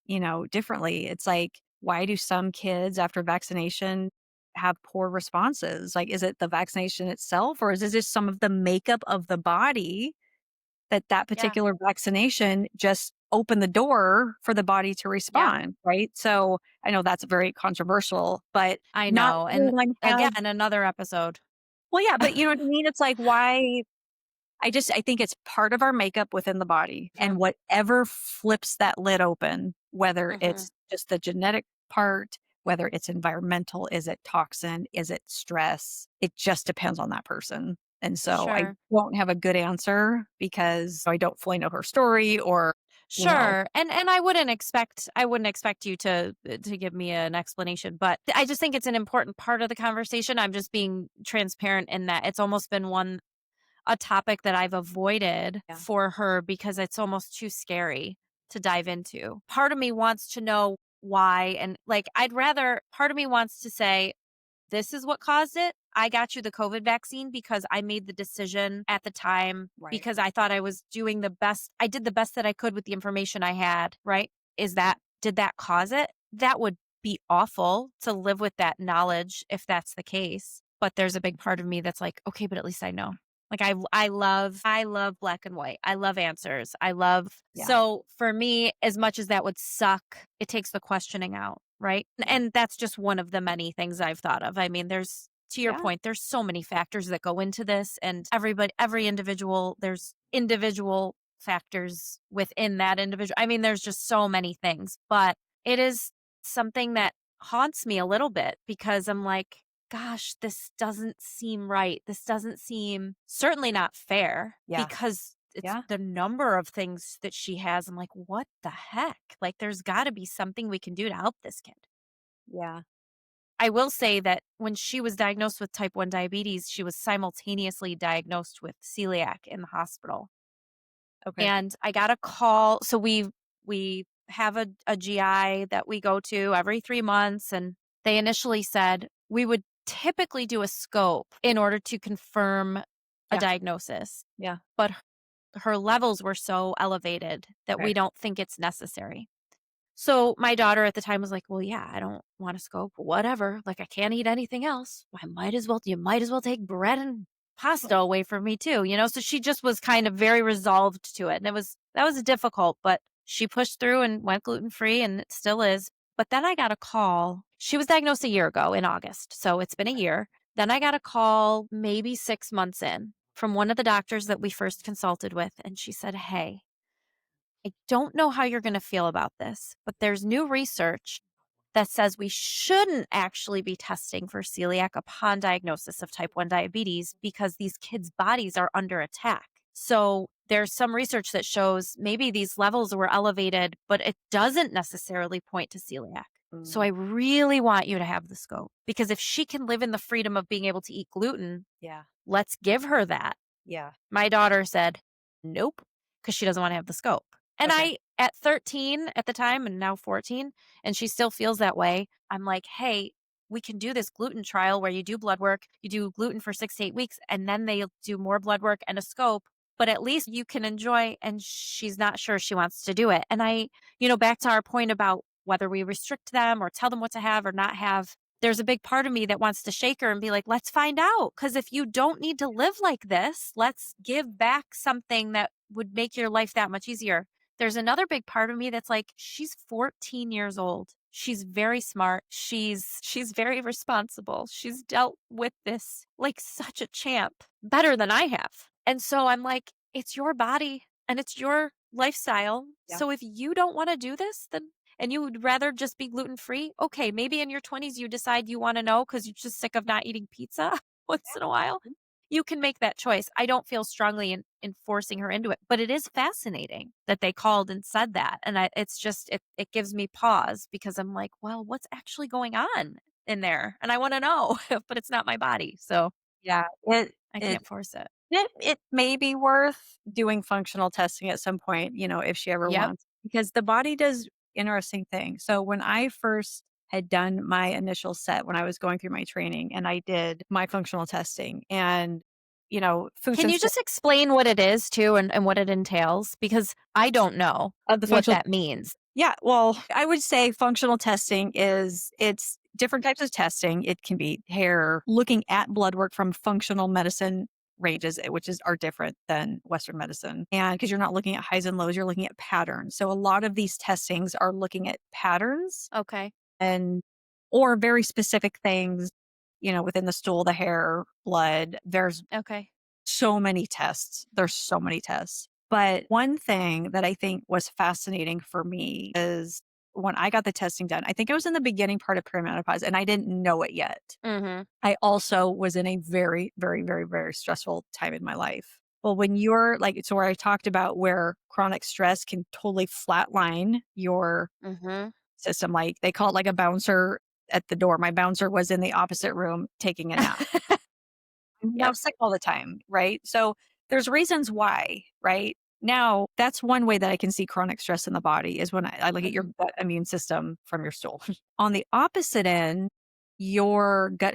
differently. It's like, why do some kids after vaccination have poor responses? Like, is it the vaccination itself or is it just some of the makeup of the body that Yeah. particular vaccination just opened the door for the body to Yeah. respond, right? So I know that's very controversial, but I not know. And everyone again, have. another episode. Well, yeah, but you know what I mean? It's like, why? I think it's part of our makeup within the body. And Mhm. whatever flips that lid open, whether Mhm. it's just the genetic part, whether it's environmental, is it toxin, is it stress? It just depends on that person. And so I Sure. don't have a good answer because I don't fully know her story or, you know, Sure. And I wouldn't expect you to give me an explanation, but I just think it's an important part of the conversation. I'm just being transparent in that it's almost been a topic that I've avoided yeah, for her because it's almost too scary to dive into. Part of me wants to know why, and part of me wants to say, this is what caused it. I got you the COVID vaccine because I made the decision at the time right. because I thought I was doing the best. I did the best that I could with the information I had, right? Did that cause it? That would be awful to live with that knowledge if that's the case. but there's a big part of me that's like, okay, but at least I know. Like I love black and white. I love answers. Yeah. So for me, as much as that would suck, it takes the questioning out, right? And that's just one of the many things I've thought of. I mean, there's to your Yeah. point, there's so many factors that go into this, and every individual, there's individual factors within that individual. I mean, there's just so many things, but it is something that haunts me a little bit because I'm like, gosh, this doesn't seem right. This doesn't seem certainly not fair Yeah. because it's Yeah. the number of things that she has. I'm like, what the heck? Like, there's got to be something we can do to help this kid. Yeah. I will say that when she was diagnosed with type 1 diabetes, she was simultaneously diagnosed with celiac in the hospital. Okay. And I got a call. So we have a GI that we go to every 3 months. And they initially said we would typically do a scope in order to confirm a Yeah. diagnosis. Yeah. But her levels were so elevated that Okay. we don't think it's necessary. So my daughter at the time was like, "Well, yeah, I don't want to scope, whatever. Like I can't eat anything else. You might as well take bread and pasta away from me too, you know?" So she just was kind of very resolved to it. And that was difficult, but she pushed through and went gluten-free and it still is. But then I got a call. She was diagnosed a year ago in August. So it's been a year. Then I got a call maybe 6 months in from one of the doctors that we first consulted with, and she said, "Hey, I don't know how you're going to feel about this, but there's new research that says we shouldn't actually be testing for celiac upon diagnosis of type 1 diabetes because these kids' bodies are under attack. So there's some research that shows maybe these levels were elevated, but it doesn't necessarily point to celiac. So I Mm. really want you to have the scope because if she can live in the freedom of being able to eat gluten, Yeah. let's give her that." Yeah. My daughter said, "Nope," because she doesn't wanna have the scope. And Okay. I at 13 at the time and now 14, and she still feels that way, I'm like, "Hey, we can do this gluten trial where you do blood work, you do gluten for 6 to 8 weeks, and then they'll do more blood work and a scope, but at least you can enjoy," and she's not sure she wants to do it. And back to our point about whether we restrict them or tell them what to have or not have, there's a big part of me that wants to shake her and be like, let's find out. Because if you don't need to live like this, let's give back something that would make your life that much easier. There's another big part of me that's like, she's 14 years old. She's very smart. She's very responsible. She's dealt with this like such a champ, better than I have. And so I'm like, it's your body and it's your lifestyle. Yeah. So if you don't want to do this, then and you would rather just be gluten free, okay, maybe in your 20s you decide you want to know because you're just sick of not eating pizza once in a while. Mhm. You can make that choice. I don't feel strongly in forcing her into it, but it is fascinating that they called and said that. And it's just, it gives me pause because I'm like, well, what's actually going on in there? And I want to know, but it's not my body. So Yeah. It I it can't force it. it may be worth doing functional testing at some point, if she ever Yep. wants, because the body does interesting things. So when I first had done my initial set when I was going through my training and I did my functional testing and food Can you sensitivity just explain what it is too and what it entails? Because I don't know of the what functional. that means. Yeah, well, I would say functional testing it's different types of testing. It can be hair, looking at blood work from functional medicine ranges, which are different than Western medicine. And because you're not looking at highs and lows, you're looking at patterns. So a lot of these testings are looking at patterns Okay. and or very specific things, within the stool, the hair, blood. There's Okay. so many tests. There's so many tests. But one thing that I think was fascinating for me is when I got the testing done, I think it was in the beginning part of perimenopause and I didn't know it yet. Mhm. I also was in a very, very, very, very stressful time in my life. Well, when you're like, so where I talked about where chronic stress can totally flatline your Mhm. system, like they call it like a bouncer at the door. My bouncer was in the opposite room taking a nap. Now Yep. sick all the time, right? So there's reasons why, right? Now, that's one way that I can see chronic stress in the body is when I look at your Mhm. gut immune system from your stool. On the opposite end, your gut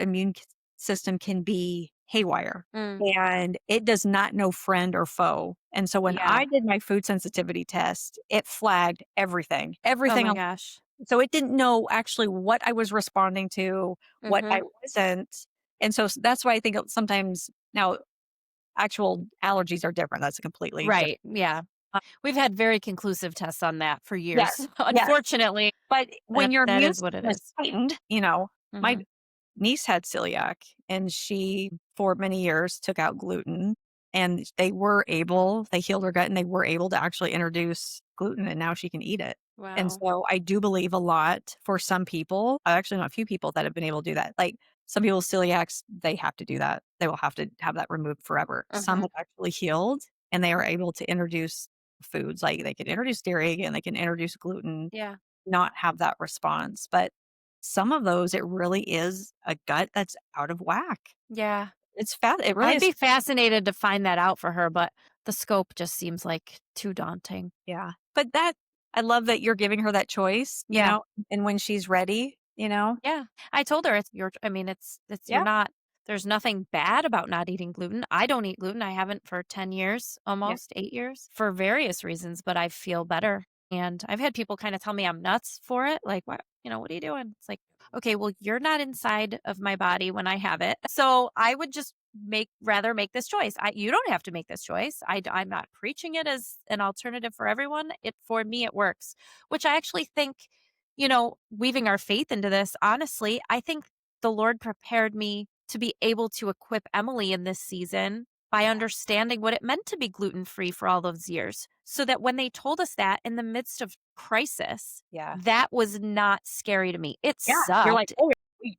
system can be haywire Mm. and it does not know friend or foe. And so when I Yeah. did my food sensitivity test, it flagged everything, Oh everything. my gosh. So it didn't know actually what I was responding to, what I Mhm. wasn't. And so that's why I think sometimes now actual allergies are different. That's a completely different. Right. Yeah. uh, We've had very conclusive tests on that for Yes. years. Yes. Unfortunately, But when your that immune is what it system is is. heightened, my Mhm. niece had celiac and she, for many years, took out gluten and they healed her gut and they were able to actually introduce gluten and now she can eat it. And Wow. so I do believe a lot for some people. I actually know a few people that have been able to do that. Like some people's celiacs, they have to do that. They will have to have that removed forever. Some Mhm. have actually healed and they are able to introduce foods like they can introduce dairy and they can introduce gluten, Yeah. not have that response. But some of those, it really is a gut that's out of whack. Yeah. It's fat. It really I'd is. be fascinated to find that out for her, but the scope just seems like too daunting. Yeah. But I love that you're giving her that choice, Yeah. and when she's ready. Yeah. I told her you're Yeah. not, there's nothing bad about not eating gluten. I don't eat gluten. I haven't for 10 years, Yeah. almost 8 years for various reasons, but I feel better. And I've had people kind of tell me I'm nuts for it. Like, what are you doing? It's like, okay, well, you're not inside of my body when I have it. So I would just rather make this choice. You don't have to make this choice. I'm not preaching it as an alternative for everyone. For me, it works, which I actually think, weaving our faith into this, honestly, I think the Lord prepared me to be able to equip Emily in this season by understanding what it meant to be gluten free for all those years. So that when they told us that in the midst of crisis, Yeah. that was not scary to me. It Yeah. You're like, sucked. "Oh,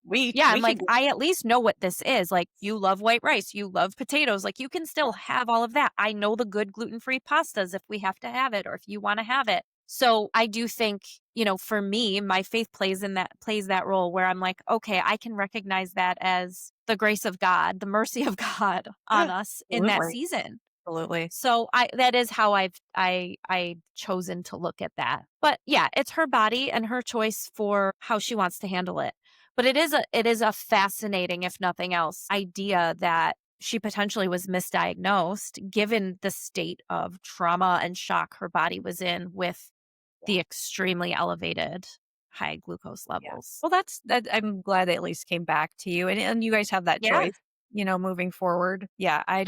we Yeah, I'm we can like, do." I at least know what this is. Like, you love white rice, you love potatoes. Like, you can still have all of that. I know the good gluten free pastas if we have to have it or if you want to have it. So I do think, for me, my faith plays that role where I'm like, okay, I can recognize that as the grace of God, the mercy of God on Yeah. us in that Absolutely. season. Absolutely. So that is how I chosen to look at that. But yeah, it's her body and her choice for how she wants to handle it. But it is a fascinating, if nothing else, idea that she potentially was misdiagnosed given the state of trauma and shock her body was in with the extremely elevated high glucose Yeah. levels. Well, that I'm glad they at least came back to you and you guys have that Yeah. choice, moving forward. Yeah, I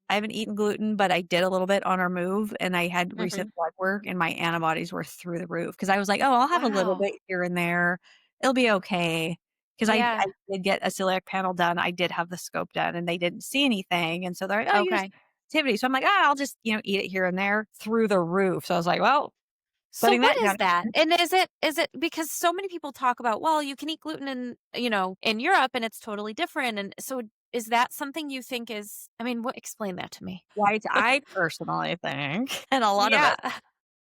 haven't eaten gluten, but I did a little bit on our move and I had Mhm. recent blood work and my antibodies were through the roof because I was like, "Oh, I'll have a little Wow. bit here and there. It'll be okay." Because I Yeah. did get a celiac panel done. I did have the scope done and they didn't see anything. And so they're like, "Oh, you just Okay. activity." So I'm like, I'll just, eat it here and there through the roof." So I was like, "Well, So putting what that is down." that? And is it because so many people talk about, well, you can eat gluten in Europe and it's totally different. And so is that something you think is, I mean, explain that to me. Right, I personally think, and a lot of Yeah. it,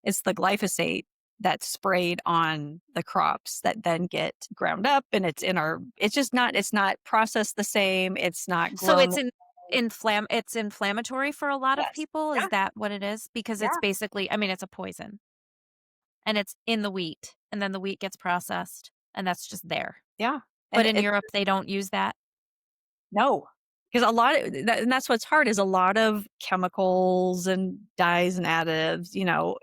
it's the glyphosate that's sprayed on the crops that then get ground up and it's not processed the same, it's not So grown. it's inflammatory for a lot of Yes. people. Is Yeah, that what it is? Because it's yeah, basically, I mean, it's a poison and it's in the wheat and then the wheat gets processed and that's just there. yeah, But and in Europe, they don't use that. no, because a lot of and that's what's hard is a lot of chemicals and dyes and additives,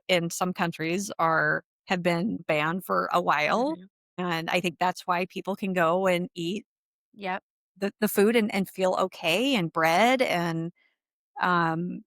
in some countries have been banned for a while, Mhm. and I think that's why people can go and eat Yep. the food and feel okay and bread and, um,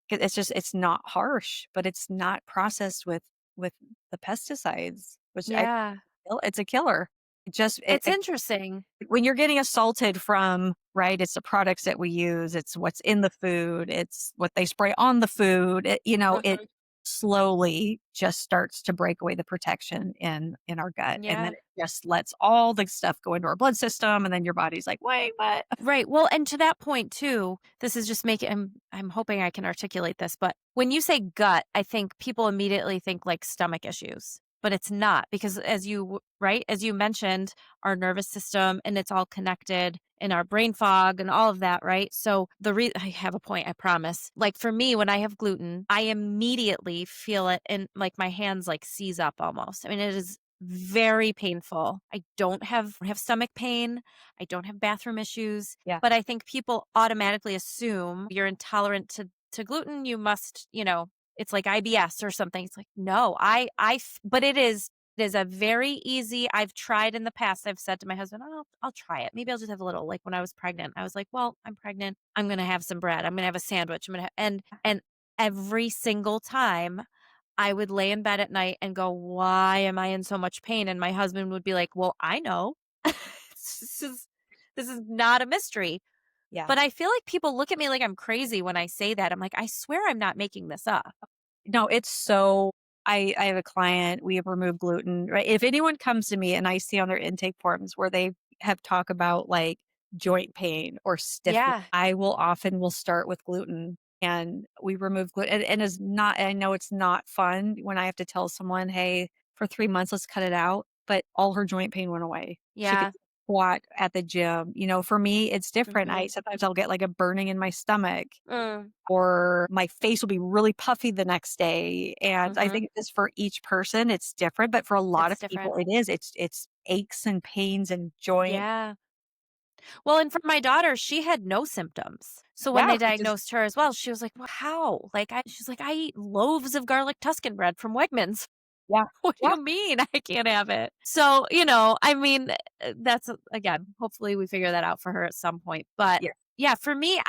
'cause it's not harsh, but it's not processed with the pesticides, which I Yeah. feel it's a killer. It just It's interesting. when you're getting assaulted from right, it's the products that we use, it's what's in the food, it's what they spray on the food, it Mhm. slowly just starts to break away the protection in our gut, and then Yeah. it just lets all the stuff go into our blood system, and then your body's like, "Wait, what?" Right. Well, and to that point too, this is just making I'm hoping I can articulate this, but when you say gut, I think people immediately think like stomach issues. But it's not because as you mentioned, our nervous system and it's all connected in our brain fog and all of that, right? So I have a point, I promise. Like for me, when I have gluten, I immediately feel it in like my hands like seize up almost. I mean, it is very painful. I don't have stomach pain. I don't have bathroom issues, Yeah, but I think people automatically assume you're intolerant to gluten. You must, it's like IBS or something. It's like, no, but it is is a very easy I've tried in the past. I've said to my husband, "Oh, I'll try it. Maybe I'll just have a little." Like when I was pregnant, I was like, "Well, I'm pregnant. I'm going to have some bread. I'm going to have a sandwich. I'm going to and every single time I would lay in bed at night and go, "Why am I in so much pain?" And my husband would be like, "Well, I know. this is this is not a mystery." Yeah. But I feel like people look at me like I'm crazy when I say that. I'm like, "I swear I'm not making this up." No, it's so I have a client, we have removed gluten, right? If anyone comes to me and I see on their intake forms where they have talk about like joint pain or stiffness, Yeah. I will start with gluten and we remove gluten. And it's not, I know it's not fun when I have to tell someone, hey, for 3 months, let's cut it out. But all her joint pain went away. She could Yeah. squat at the gym. For me, it's different. Mhm. Sometimes I'll get like a burning in my stomach Mm. or my face will be really puffy the next day. And I Mhm. think just for each person, it's different. But for a lot It's of people, different. it is. It's aches and pains and joint. Yeah. Well, and for my daughter, she had no symptoms. So when Yeah, they which is diagnosed her as well, she was like, "Well, how?" She's like, "I eat loaves of garlic Tuscan bread from Wegmans." yeah, What do yeah, you mean I can't have it? So, I mean, that's again, hopefully we figure that out for her at some point. But yeah. yeah, for me,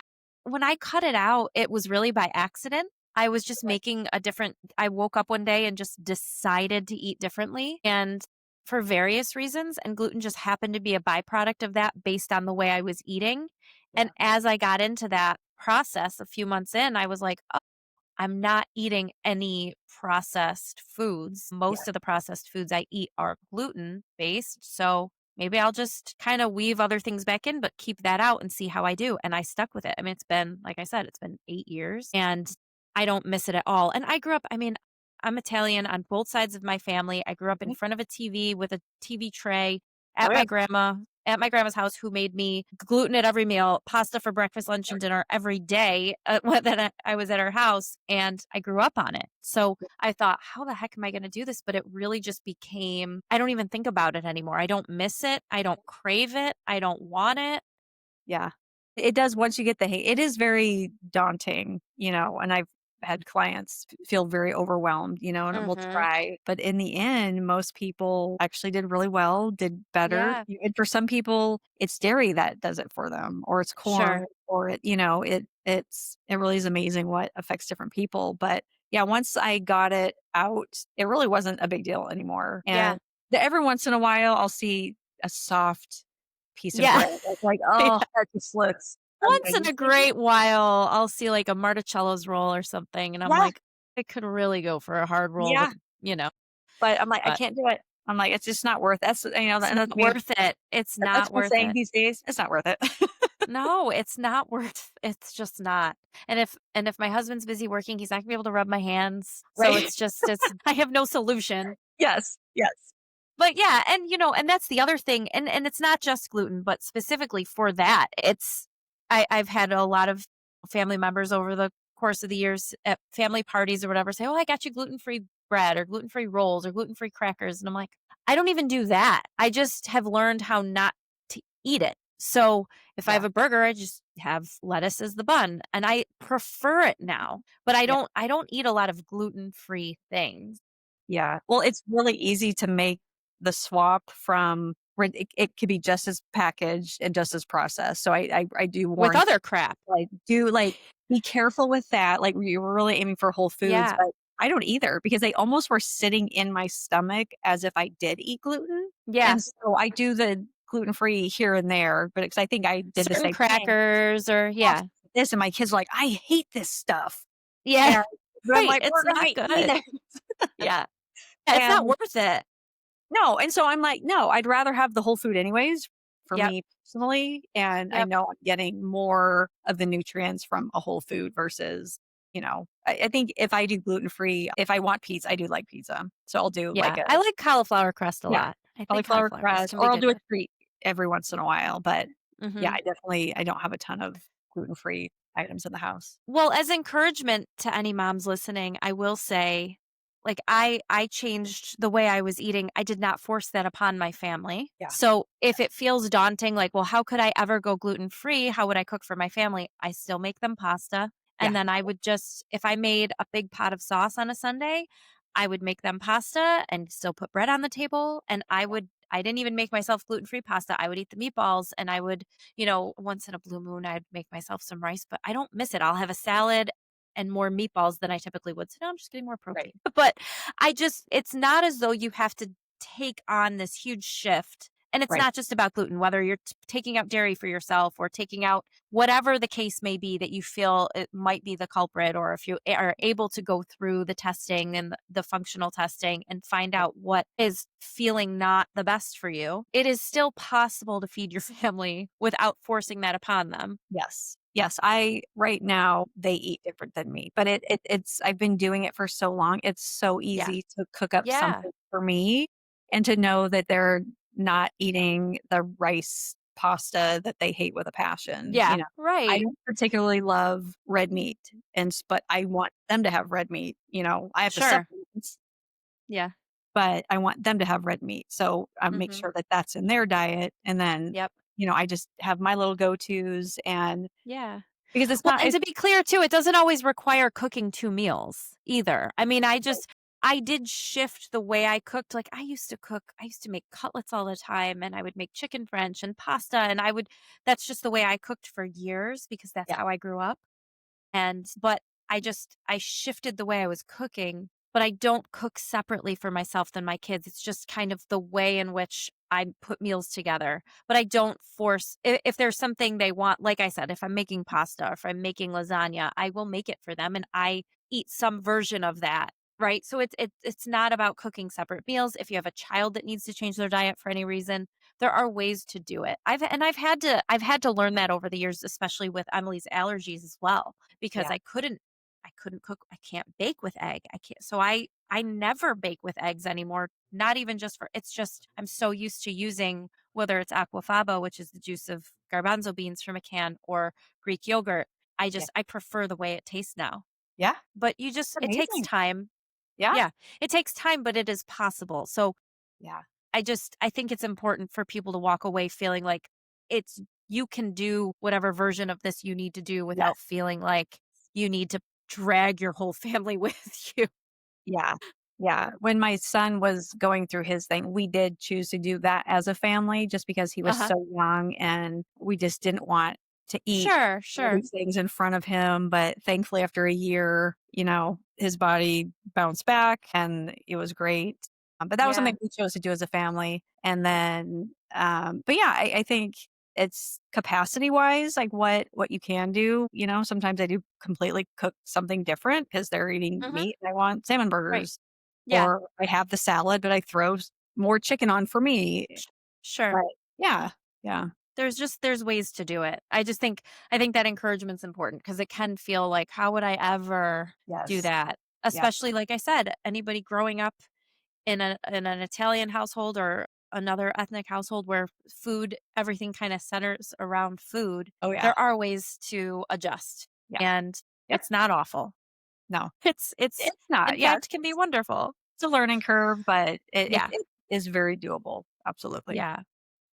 when I cut it out, it was really by accident. I was just Okay. making I woke up one day and just decided to eat differently. And for various reasons, and gluten just happened to be a byproduct of that based on the way I was eating. And Yeah, as I got into that process a few months in, I was like, I'm not eating any processed foods. yeah, Most of the processed foods I eat are gluten based. So maybe I'll just kind of weave other things back in, but keep that out and see how I do. And I stuck with it. I mean, it's been, like I said, it's been 8 years and I don't miss it at all. And I grew up, I mean, I'm Italian on both sides of my family. I grew up in mhm. front of a TV with a TV tray Oh, at yeah, my grandma's house, who made me gluten at every meal, pasta for breakfast, lunch, and dinner every day that I was at her house. And I grew up on it. So I thought, how the heck am I going to do this? But it really just became, I don't even think about it anymore. I don't miss it. I don't crave it. I don't want it. yeah. It does once you get the hang it is very daunting, and I've had clients feel very overwhelmed, and will Hmm. try, but in the end, most people actually did really well, did better. Yeah, And for some people, it's dairy that does it for them, or it's corn, sure. or it really is amazing what affects different people. But yeah, once I got it out, it really wasn't a big deal anymore. Yeah. And every once in a while, I'll see a soft piece of Yeah. bread. It's like, Yeah. "Oh, that just looks Once in a amazing." great while, I'll see like a Marticello's roll or something. And I'm Yeah, like, I could really go for a hard roll yeah, with, you know, but I'm like, "I but can't do it." I'm like, "It's just not worth." it's And not that's me worth it. It's that's not my worth saying it. these days, "It's not worth it." No, it's not worth it's just not. And if my husband's busy working, he's not gonna be able to rub my hands. So Right? it's I have no solution. Yes, yes. But yeah, and that's the other thing, and it's not just gluten, but specifically for that, I've had a lot of family members over the course of the years at family parties or whatever say, "Oh, I got you gluten-free bread or gluten-free rolls or gluten-free crackers." And I'm like, "I don't even do that. I just have learned how not to eat it." So, if I have Yeah, a burger, I just have lettuce as the bun, and I prefer it now, but yeah, I don't eat a lot of gluten-free things yeah. Well, it's really easy to make the swap from where it could be just as packaged and just as processed, so I do with warn other crap. like, be careful with that, like, you were really aiming for whole foods, Yeah. but I don't either because they almost were sitting in my stomach as if I did eat gluten, Yeah. and so I do the gluten-free here and there, but because I think I did the Certain same thing. crackers or "Oh, yeah. this," and my kids are like, "I hate this stuff," Yeah. and but I'm Right, like, it's "We're gonna not eat good. it." Yeah. Yeah, it's not And worth it. no, and so I'm like, "No, I'd rather have the whole food anyways," for Yep, me personally, and I yep. know I'm getting more of the nutrients from a whole food versus, I think if I do gluten-free, if I want pizza, I do like pizza. So I'll do like Yeah, a I like cauliflower crust a yeah, lot. I think cauliflower cauliflower crust crust, can be or I'll good do a too. treat every once in a while, but yeah, Mhm. I don't have a ton of gluten-free items in the house. Well, as encouragement to any moms listening, I will say, like, I changed the way I was eating. I did not force that upon my family. Yeah, So, if it feels daunting, like, well, how could I ever go gluten-free? How would I cook for my family? I still make them pasta, yeah, and then I would just if I made a big pot of sauce on a Sunday, I would make them pasta and still put bread on the table. And I didn't even make myself gluten-free pasta. I would eat the meatballs and I would, once in a blue moon, I'd make myself some rice, but I don't miss it. I'll have a salad and more meatballs than I typically would. So now I'm just getting more protein. Right. But it's not as though you have to take on this huge shift. And it's Right. not just about gluten, whether you're taking out dairy for yourself or taking out whatever the case may be that you feel it might be the culprit, or if you are able to go through the testing and the functional testing and find out what is feeling not the best for you, it is still possible to feed your family without forcing that upon them. Yes. Yes. Right now, they eat different than me, but it's, I've been doing it for so long. It's so Yeah. easy to cook up Yeah. something for me and to know that they're not eating the rice pasta that they hate with a passion. Yeah. I Right. don't particularly love red meat, but I want them to have red meat. I have the Sure. supplements, Yeah. but I want them to have red meat. So I make Mhm. sure that that's in their diet. And then, Yep. I just have my little go-tos, and Yeah. because it's Well, not, and to be clear too, it doesn't always require cooking 2 meals either. I mean, I did shift the way I cooked. Like I used to make cutlets all the time, and I would make chicken French and pasta, and that's just the way I cooked for years because that's yeah, how I grew up. But I shifted the way I was cooking, but I don't cook separately for myself than my kids. It's just kind of the way in which I put meals together. But I don't force, if there's something they want, like I said, if I'm making pasta or if I'm making lasagna, I will make it for them and I eat some version of that. Right. So it's not about cooking separate meals. If you have a child that needs to change their diet for any reason, there are ways to do it. I've had to learn that over the years, especially with Emily's allergies as well, because yeah, I couldn't cook. I can't bake with egg. I can't. So I never bake with eggs anymore. Not even just it's just I'm so used to using, whether it's aquafaba, which is the juice of garbanzo beans from a can, or Greek yogurt. yeah, I prefer the way it tastes now. yeah. But It's it takes amazing. time. Yeah, Yeah, it takes time, but it is possible. So yeah, I think it's important for people to walk away feeling like you can do whatever version of this you need to do yes, without feeling like you need to drag your whole family with you. yeah, yeah. When my son was going through his thing, we did choose to do that as a family just because he was Uh-huh. so young and we just didn't want to eat Sure, all sure. these things in front of him. But thankfully, after a year, his body bounced back and it was great. But that was Yeah. something we chose to do as a family. And then, but yeah, I think it's capacity wise, like what you can do. Sometimes I do completely cook something different because they're eating Mhm. meat and I want salmon Right. burgers, Yeah. or I have the salad, but I throw more chicken on for me. Sh Sure. Right. Yeah. Yeah. There's ways to do it. I think that encouragement's important because it can feel like, how would I ever do Yes. that? Yeah. Especially, like I said, anybody growing up in an Italian household or another ethnic household where everything kind of centers around food, Oh yeah. there are ways to adjust. Yeah. And Yep. it's not awful. No, It's it's in not. Yeah. fact can be wonderful. It's a learning curve, but Yeah. it is very doable. Absolutely. Yeah.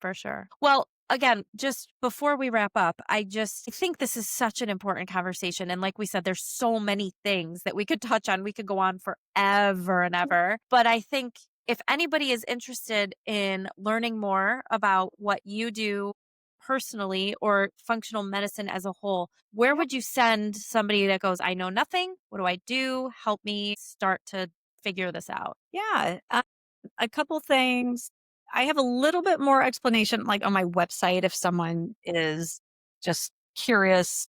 For sure. Well, again, just before we wrap up, I think this is such an important conversation. And like we said, there's so many things that we could touch on. We could go on forever and ever. But I think if anybody is interested in learning more about what you do personally or functional medicine as a whole, where Yeah. would you send somebody that goes, I know nothing? What do I do? Help me start to figure this out. Yeah. A couple things. I have a little bit more explanation, like on my website, if someone is just curious.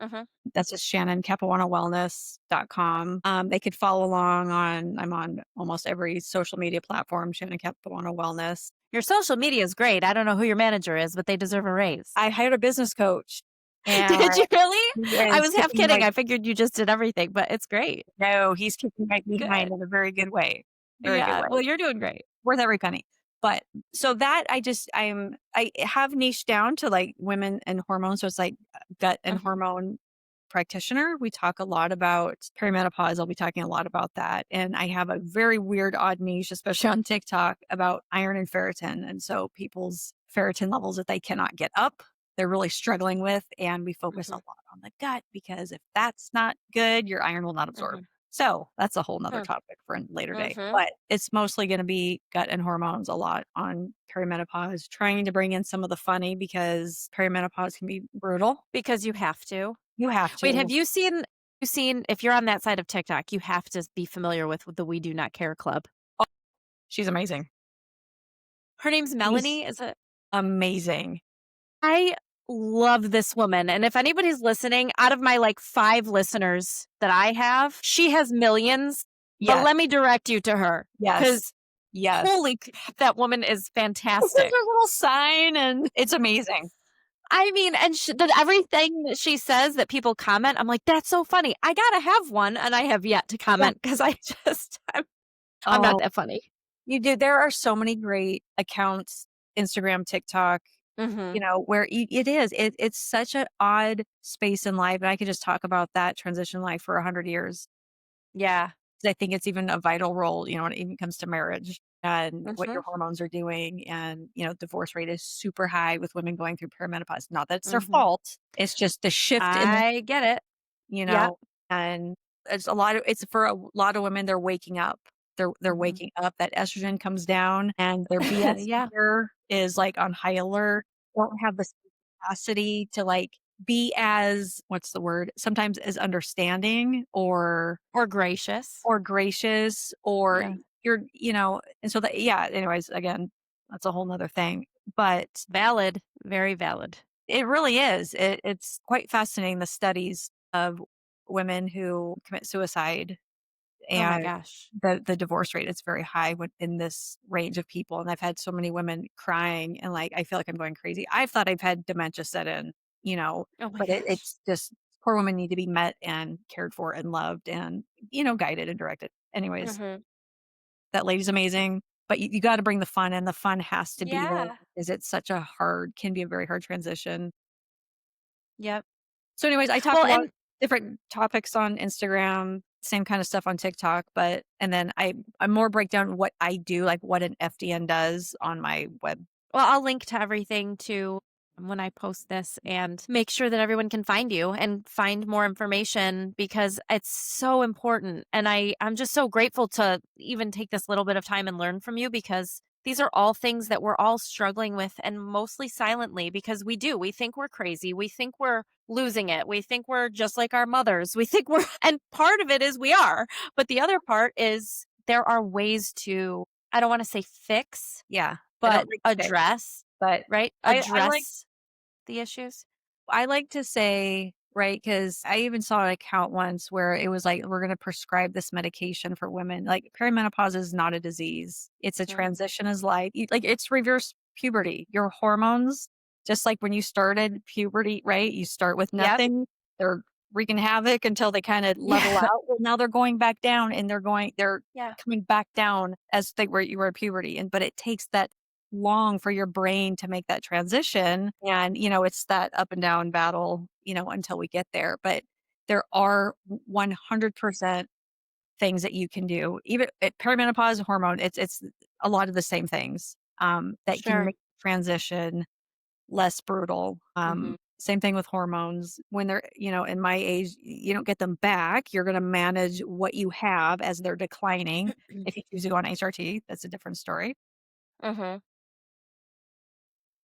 Hmm. That's just shannoncapuanowellness.com. They could follow along I'm on almost every social media platform, Shannon Capuano Wellness. Your social media is great. I don't know who your manager is, but they deserve a raise. I hired a business coach and Did you really? he I is was half kicking kidding. my, I figured you just did everything, but it's great. no, he's kicking my behind Good. in a very good way. Very good Yeah. way. Well, you're doing great. Worth every penny. But so that I have niched down to like women and hormones. So it's like gut and Mhm. hormone practitioner. We talk a lot about perimenopause. I'll be talking a lot about that. And I have a very weird, odd niche, especially on TikTok, about iron and ferritin. And so people's ferritin levels that they cannot get up, they're really struggling with. And we focus a Mhm. lot on the gut because if that's not good, your iron will not absorb. Mhm. So that's a whole nother Hmm. topic for a later day. Mhm. But it's mostly going to be gut and hormones a lot on perimenopause, trying to bring in some of the funny because perimenopause can be brutal. Because you have to. You have Wait, to. you seen if you're on that side of TikTok, you have to be familiar with the We Do Not Care Club. Oh, she's amazing. Her name's She's Melanie, is it? amazing. I love this woman, and if anybody's listening, out of my, like, 5 listeners that I have, she has millions, but Yes. let me direct you to her, Yes. because Yes. holy crap, that woman is It's fantastic. a little sign and it's amazing. I mean, and everything that she says that people comment, I'm like, "That's so funny. I gotta have one," and I have yet to comment because I'm not Oh, that funny. you do. There are so many great accounts, Instagram, TikTok, Mhm. where it's such an odd space in life. And I could just talk about that transition life for 100 years. Yeah. 'Cause I think it's even a vital role, when it even comes to marriage and what your Mhm. hormones are doing. And, divorce rate is super high with women going through perimenopause. Not that it's their Mhm. fault. It's just the shift in, I get it. you Yep. know, and it's for a lot of women, they're waking up. They're Mhm. waking up. That estrogen comes down and their BS Yeah. meter is like on high alert. Don't have the capacity to like be as what's the word? Sometimes as understanding Or gracious. or gracious or Yeah. and so that yeah, anyways, again, that's a whole nother thing. But Valid. Very valid. it really is. It's quite fascinating the studies of women who commit suicide Oh my and gosh. the divorce rate is very high in this range of people. And I've had so many women crying and like I feel like I'm going crazy. I've thought I've had dementia set in, Oh my but gosh. it's just poor women need to be met and cared for and loved and guided and directed. Anyways, Mhm. that lady's amazing, but you got to bring the fun, and the fun has to be there Yeah. because it's such a can be a very hard transition. Yep. So anyways, I talk Well, about and different topics on Instagram, same kind of stuff on TikTok, and then I more break down what I do, like what an FDN does on my web. well, I'll link to everything to when I post this and make sure that everyone can find you and find more information because it's so important. And I'm just so grateful to even take this little bit of time and learn from you because these are all things that we're all struggling with and mostly silently because we do. We think we're crazy. We think we're losing it. We think we're just like our mothers. We think we're, and part of it is we are. But the other part is there are ways to, I don't want to say fix, Yeah, I but don't like fix, address, but right? Address the issues. I like to say, right, because I even saw an account once where it was like, we're going to prescribe this medication for women. Like, perimenopause is not a disease, it's a Mhm. transition is life. Like, it's reverse puberty. Your hormones, just like when you started puberty, right? You start with Yep. nothing, they're wreaking havoc until they kind of level Yeah. out. Well, now they're going back down and they're Yeah. coming back down as they were you were at puberty. But it takes that long for your brain to make that transition. And, it's that up and down battle, until we get there. But there are 100% things that you can do. Even perimenopause hormone, it's a lot of the same things that can Sure. make transition less brutal. Mhm. Same thing with hormones. When they're, in my age, you don't get them back. You're going to manage what you have as they're declining. If you choose to go on HRT, that's a different story. Mhm.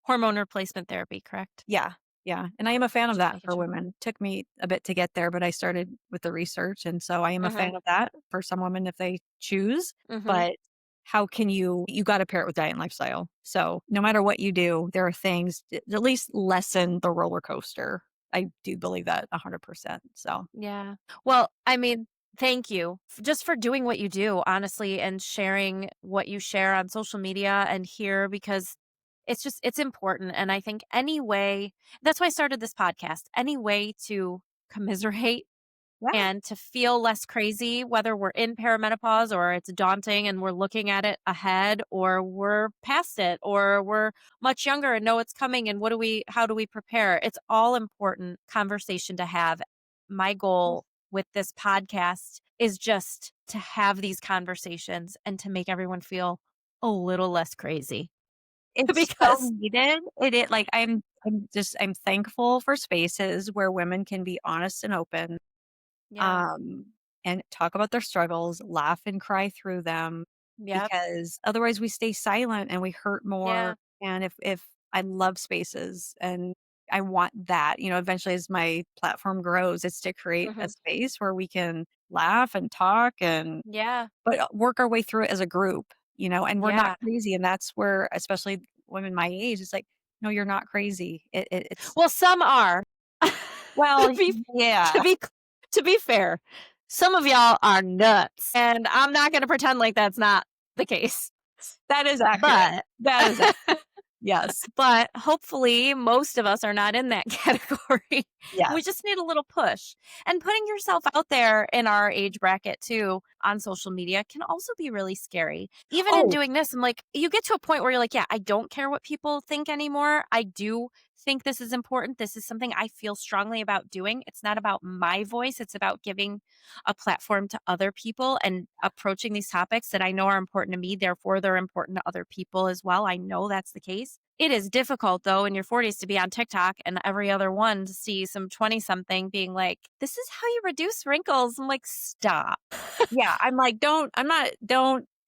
Hormone replacement therapy, correct? Yeah, yeah, and I am a fan of Just that making for sure. women. Took me a bit to get there, but I started with the research, and so I am a Mhm. fan of that for some women if they choose, Mhm. but how can you gotta pair it with diet and lifestyle. So, no matter what you do, there are things to at least lessen the roller coaster. I do believe that 100%, so Yeah. Well, I mean, thank you just for doing what you do, honestly, and sharing what you share on social media and here because it's important. And I think any way, that's why I started this podcast, any way to commiserate yeah. and to feel less crazy, whether we're in perimenopause or it's daunting and we're looking at it ahead or we're past it or we're much younger and know it's coming and how do we prepare? It's all important conversation to have. My goal with this podcast is just to have these conversations and to make everyone feel a little less crazy It's so because needed. Like, I'm thankful for spaces where women can be honest and open. yeah. Um, and talk about their struggles, laugh and cry through them, Yep. because otherwise we stay silent and we hurt Yeah. more. And if I love spaces and I want that, eventually as my platform grows, it's to create a Mhm. space where we can laugh and talk and Yeah. but work our way through it as a group, and we're not Yeah. crazy. And that's where, especially women my age, it's like, no, you're not crazy. It's Well, some are. well, To be to yeah, be to be fair, some of y'all are nuts, and I'm not gonna pretend like that's not the case. that is accurate. But That is accurate. Yes. but hopefully most of us are not in that category. We Yes. just need a little push. And putting yourself out there in our age bracket too on social media can also be really scary. Even in Oh, doing this, I'm like, you get to a point where you're like, yeah, I don't care what people think anymore. I do think this is important. This is something I feel strongly about doing. It's not about my voice, it's about giving a platform to other people and approaching these topics that I know are important to me. Therefore, they're important to other people as well. I know that's the case. It is difficult, though, in your 40s to be on TikTok and every other one to see some 20 something being like, this is how you reduce wrinkles. I'm like, stop. yeah. I'm like, don't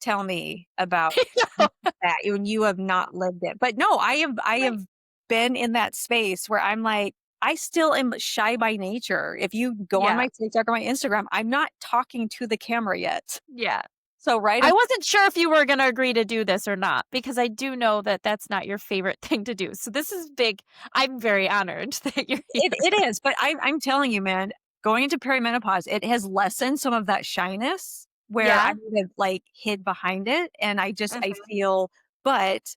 tell me about that when you have not lived it. But no, I Right. have been in that space where I'm like, I still am shy by nature. If you go on Yeah. my TikTok or my Instagram, I'm not talking to the camera yet. Yeah. So right, I wasn't sure if you were going to agree to do this or not, because I do know that that's not your favorite thing to do. So this is big. I'm very honored that you're here. it is. But I'm telling you, man, going into perimenopause, it has lessened some of that shyness where I Yeah. would have like hid behind it, and I Mhm. feel, but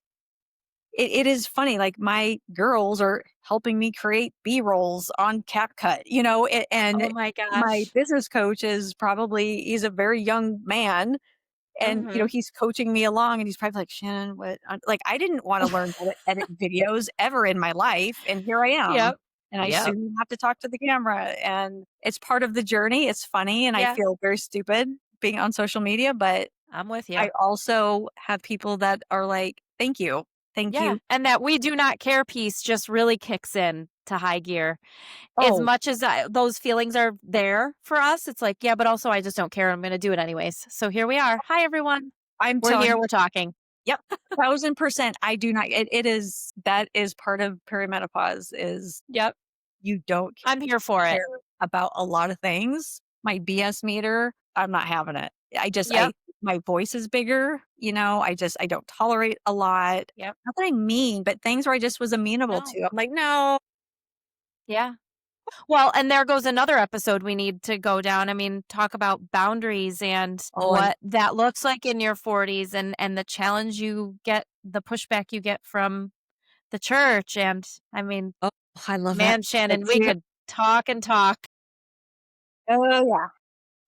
it is funny, like, my girls are helping me create B-rolls on CapCut, and Oh my my gosh. business coach he's a very young man, and, Hmm. he's coaching me along, and he's probably like, "Shannon, what" like, I didn't wanna learn how to edit videos ever in my life, and here I am, Yep. and I Yep. soon have to talk to the camera, and it's part of the journey, it's funny, and I Yeah. feel very stupid being on social media, but I'm with you. I also have people that are like, "Thank you. Thank Yeah. you." And that we do not care piece just really kicks in to high gear. As Oh, much as those feelings are there for us, it's like, yeah, but also I just don't care. I'm going to do it anyways. So here we are. Hi, everyone. I'm We're telling here. you, We're talking. yep, 1,000%. I do not that is part of perimenopause is Yep. you don't I'm here for it. care about a lot of things. My BS meter, I'm not having it. Yep. My voice is bigger, I don't tolerate a lot. Yep. Not that I'm mean, but things where I just was amenable No. to. I'm like, "No." Yeah. Well, and there goes another episode we need to go down. I mean, talk about boundaries and Oh, and what that looks like in your 40s and the challenge you get, the pushback you get from the church. And I mean, oh, I love that man, topic Shannon, we too. could talk and talk. Oh, yeah.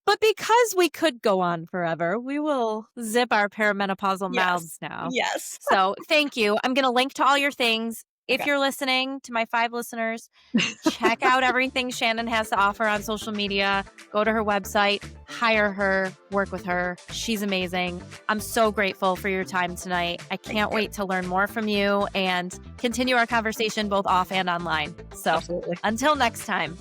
But because we could go on forever, we will zip our perimenopausal Yes. mouths now. Yes. So thank you. I'm going to link to all your things. If Okay. you're listening to my 5 listeners, check out everything Shannon has to offer on social media. Go to her website, hire her, work with her. She's amazing. I'm so grateful for your time tonight. I Thank can't you. wait to learn more from you and continue our conversation both off and online. So Absolutely. until next time.